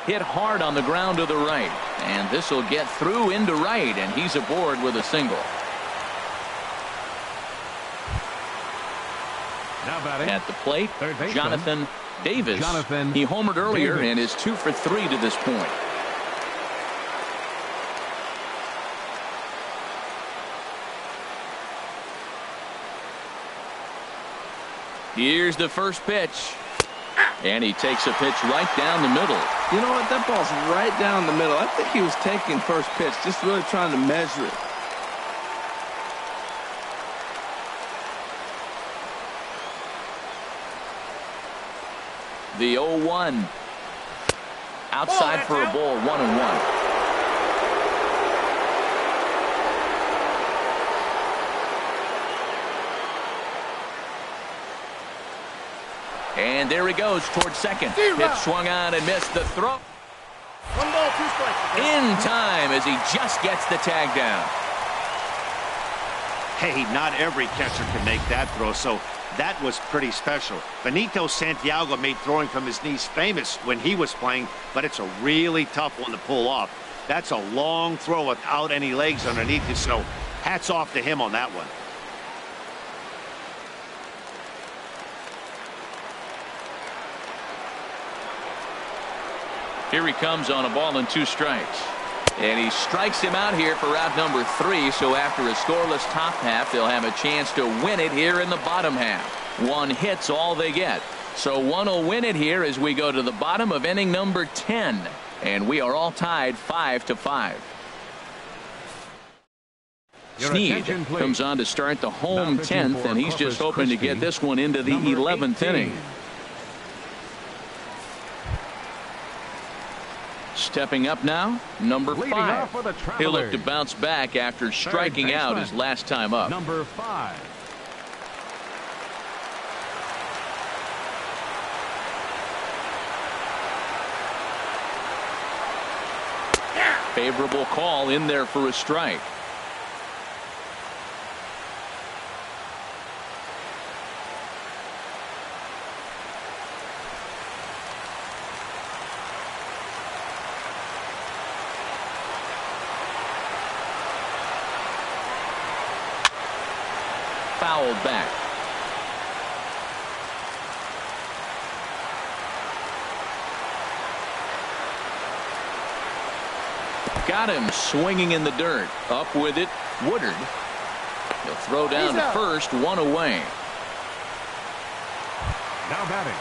Hit hard on the ground to the right. And this will get through into right, and he's aboard with a single. Now batting At the plate, third baseman, Jonathan Davis. He homered earlier and is 2 for 3 to this point. Here's the first pitch. And he takes a pitch right down the middle. You know what? That ball's right down the middle. I think he was taking first pitch, just really trying to measure it. The 0-1. Outside for a ball, 1-1. And there he goes towards second. Pitch swung on and missed the throw. 1 ball, 2 strikes. In time as he just gets the tag down. Hey, not every catcher can make that throw, so that was pretty special. Benito Santiago made throwing from his knees famous when he was playing, but it's a really tough one to pull off. That's a long throw without any legs underneath it, so hats off to him on that one. Here he comes on a ball and 2 strikes. And he strikes him out here for out number 3. So after a scoreless top half, they'll have a chance to win it here in the bottom half. 1 hit's all they get. So one will win it here as we go to the bottom of inning number 10. And we are all tied 5-5. Your Snead attention, please. comes on to start the home Now pitching 10th, for and he's just Corpus hoping to Christi, get this one into the number 11th 18. inning. Stepping up now, number Leading 5. off for the He'll look to Travelers, bounce back after striking out his baseman, last time up. number 5. Favorable call in there for a strike. Fouled back. Got him swinging in the dirt. Up with it, Woodard. He'll throw down to first, one away. Now batting.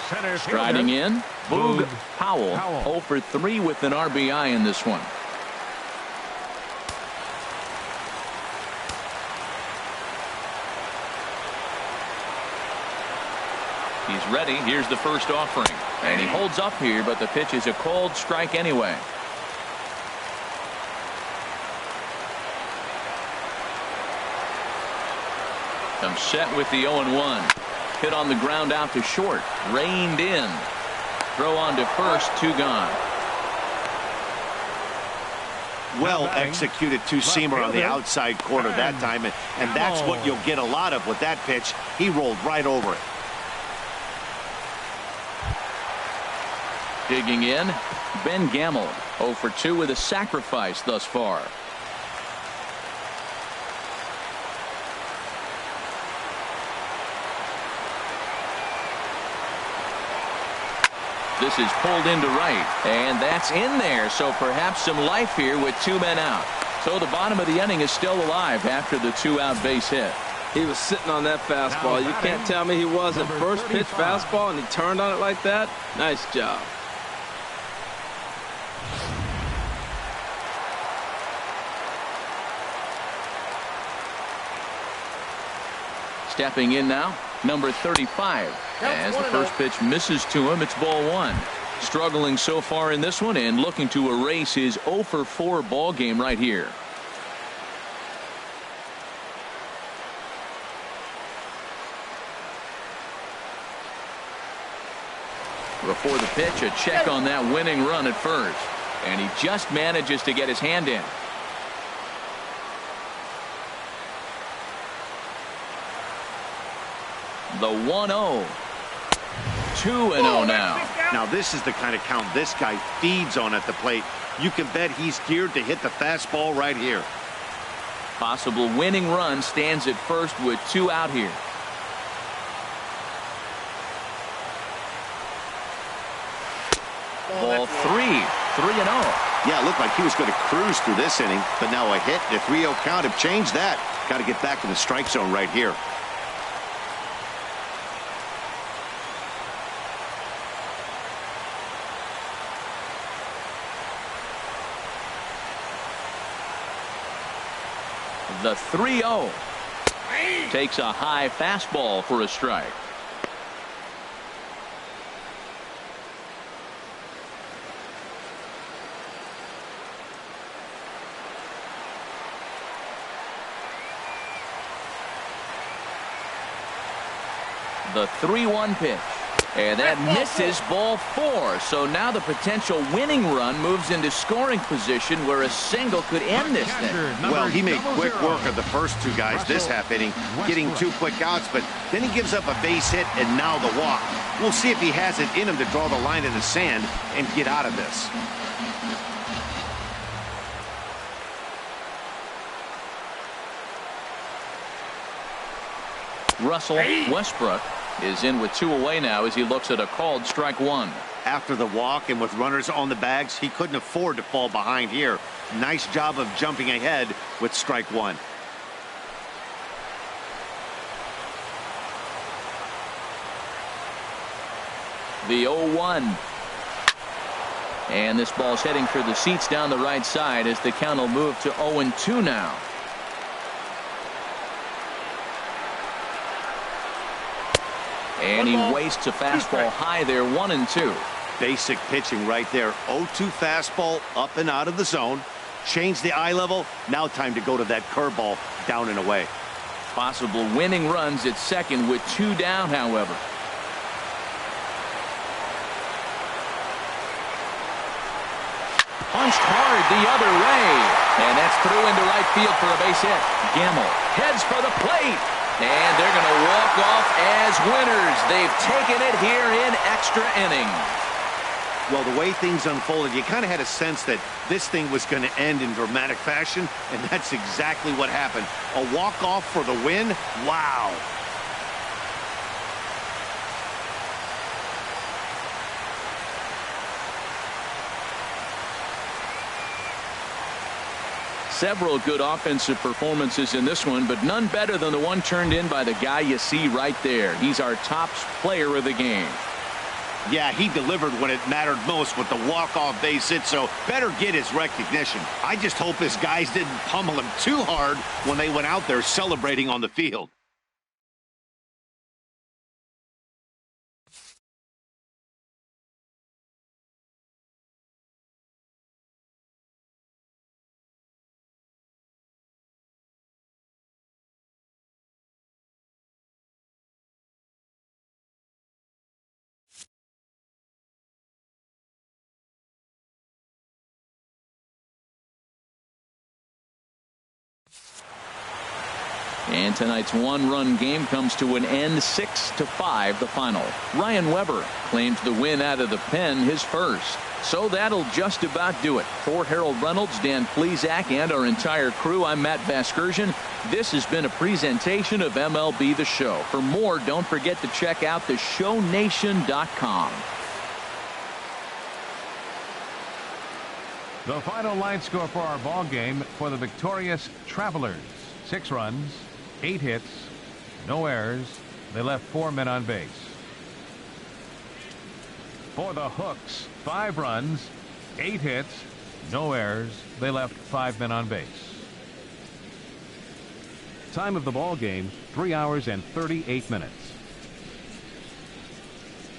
Center Striding fielder, in, Boog Boog Powell. Powell. 0 for 3 with an RBI in this one. He's ready. Here's the first offering. And he holds up here, but the pitch is a cold strike anyway. Comes set with the 0-1. Hit on the ground out to short. Reined in. Throw on to first. 2 gone. Well executed two-seamer on the outside corner that time, and that's what you'll get a lot of with that pitch. He rolled right over it. Digging in, Ben Gamel. 0 for 2 with a sacrifice thus far. This is pulled into right, and that's in there, so perhaps some life here with 2 men out. So the bottom of the inning is still alive after the 2-out base hit. He was sitting on that fastball. You can't tell me he wasn't. Number First pitch 35. fastball, and he turned on it like that. Nice job. Stepping in now, number 35. As the first pitch misses to him, it's ball 1. Struggling so far in this one and looking to erase his 0 for 4 ball game right here. Before the pitch, a check on that winning run at first. And he just manages to get his hand in. The 1-0. 2-0 now. Now this is the kind of count this guy feeds on at the plate. You can bet he's geared to hit the fastball right here. Possible winning run stands at first with 2 out here. Ball 3. 3-0. Yeah, it looked like he was going to cruise through this inning, but now a hit and a 3-0 count have changed that. Got to get back in the strike zone right here. The 3-0 takes a high fastball for a strike. The 3-1 pitch. And that misses, ball 4. So now the potential winning run moves into scoring position where a single could end this thing. Well, he made quick work of the first 2 guys this half inning, getting 2 quick outs, but then he gives up a base hit and now the walk. We'll see if he has it in him to draw the line in the sand and get out of this. Russell Westbrook is in with 2 away now as he looks at a called strike 1. After the walk and with runners on the bags, he couldn't afford to fall behind here. Nice job of jumping ahead with strike 1. The 0-1. And this ball's heading for the seats down the right side as the count will move to 0-2 now. And he wastes a fastball high there, 1-2. Basic pitching right there. 0-2 fastball up and out of the zone. Change the eye level. Now time to go to that curveball down and away. Possible winning runs at second with 2 down, however. Punched hard the other way. And that's through into right field for a base hit. Gamble heads for the plate. And they're going to walk off as winners. They've taken it here in extra innings. Well, the way things unfolded, you kind of had a sense that this thing was going to end in dramatic fashion, and that's exactly what happened. A walk-off for the win? Wow. Several good offensive performances in this one, but none better than the one turned in by the guy you see right there. He's our top player of the game. Yeah, he delivered when it mattered most with the walk-off base hit, so better get his recognition. I just hope his guys didn't pummel him too hard when they went out there celebrating on the field. And tonight's one-run game comes to an end, 6-5 the final. Ryan Weber claims the win out of the pen, his first. So that'll just about do it. For Harold Reynolds, Dan Plesac, and our entire crew, I'm Matt Vasgersian. This has been a presentation of MLB The Show. For more, don't forget to check out theshownation.com. The final line score for our ball game for the victorious Travelers: 6 runs, 8 hits, no errors. They left 4 men on base. For the Hooks, 5 runs, 8 hits, no errors. They left 5 men on base. Time of the ball game, 3 hours and 38 minutes.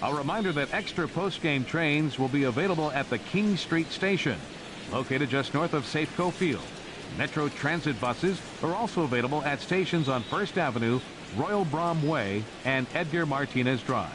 A reminder that extra post-game trains will be available at the King Street Station, located just north of Safeco Field. Metro Transit buses are also available at stations on First Avenue, Royal Brom Way, and Edgar Martinez Drive.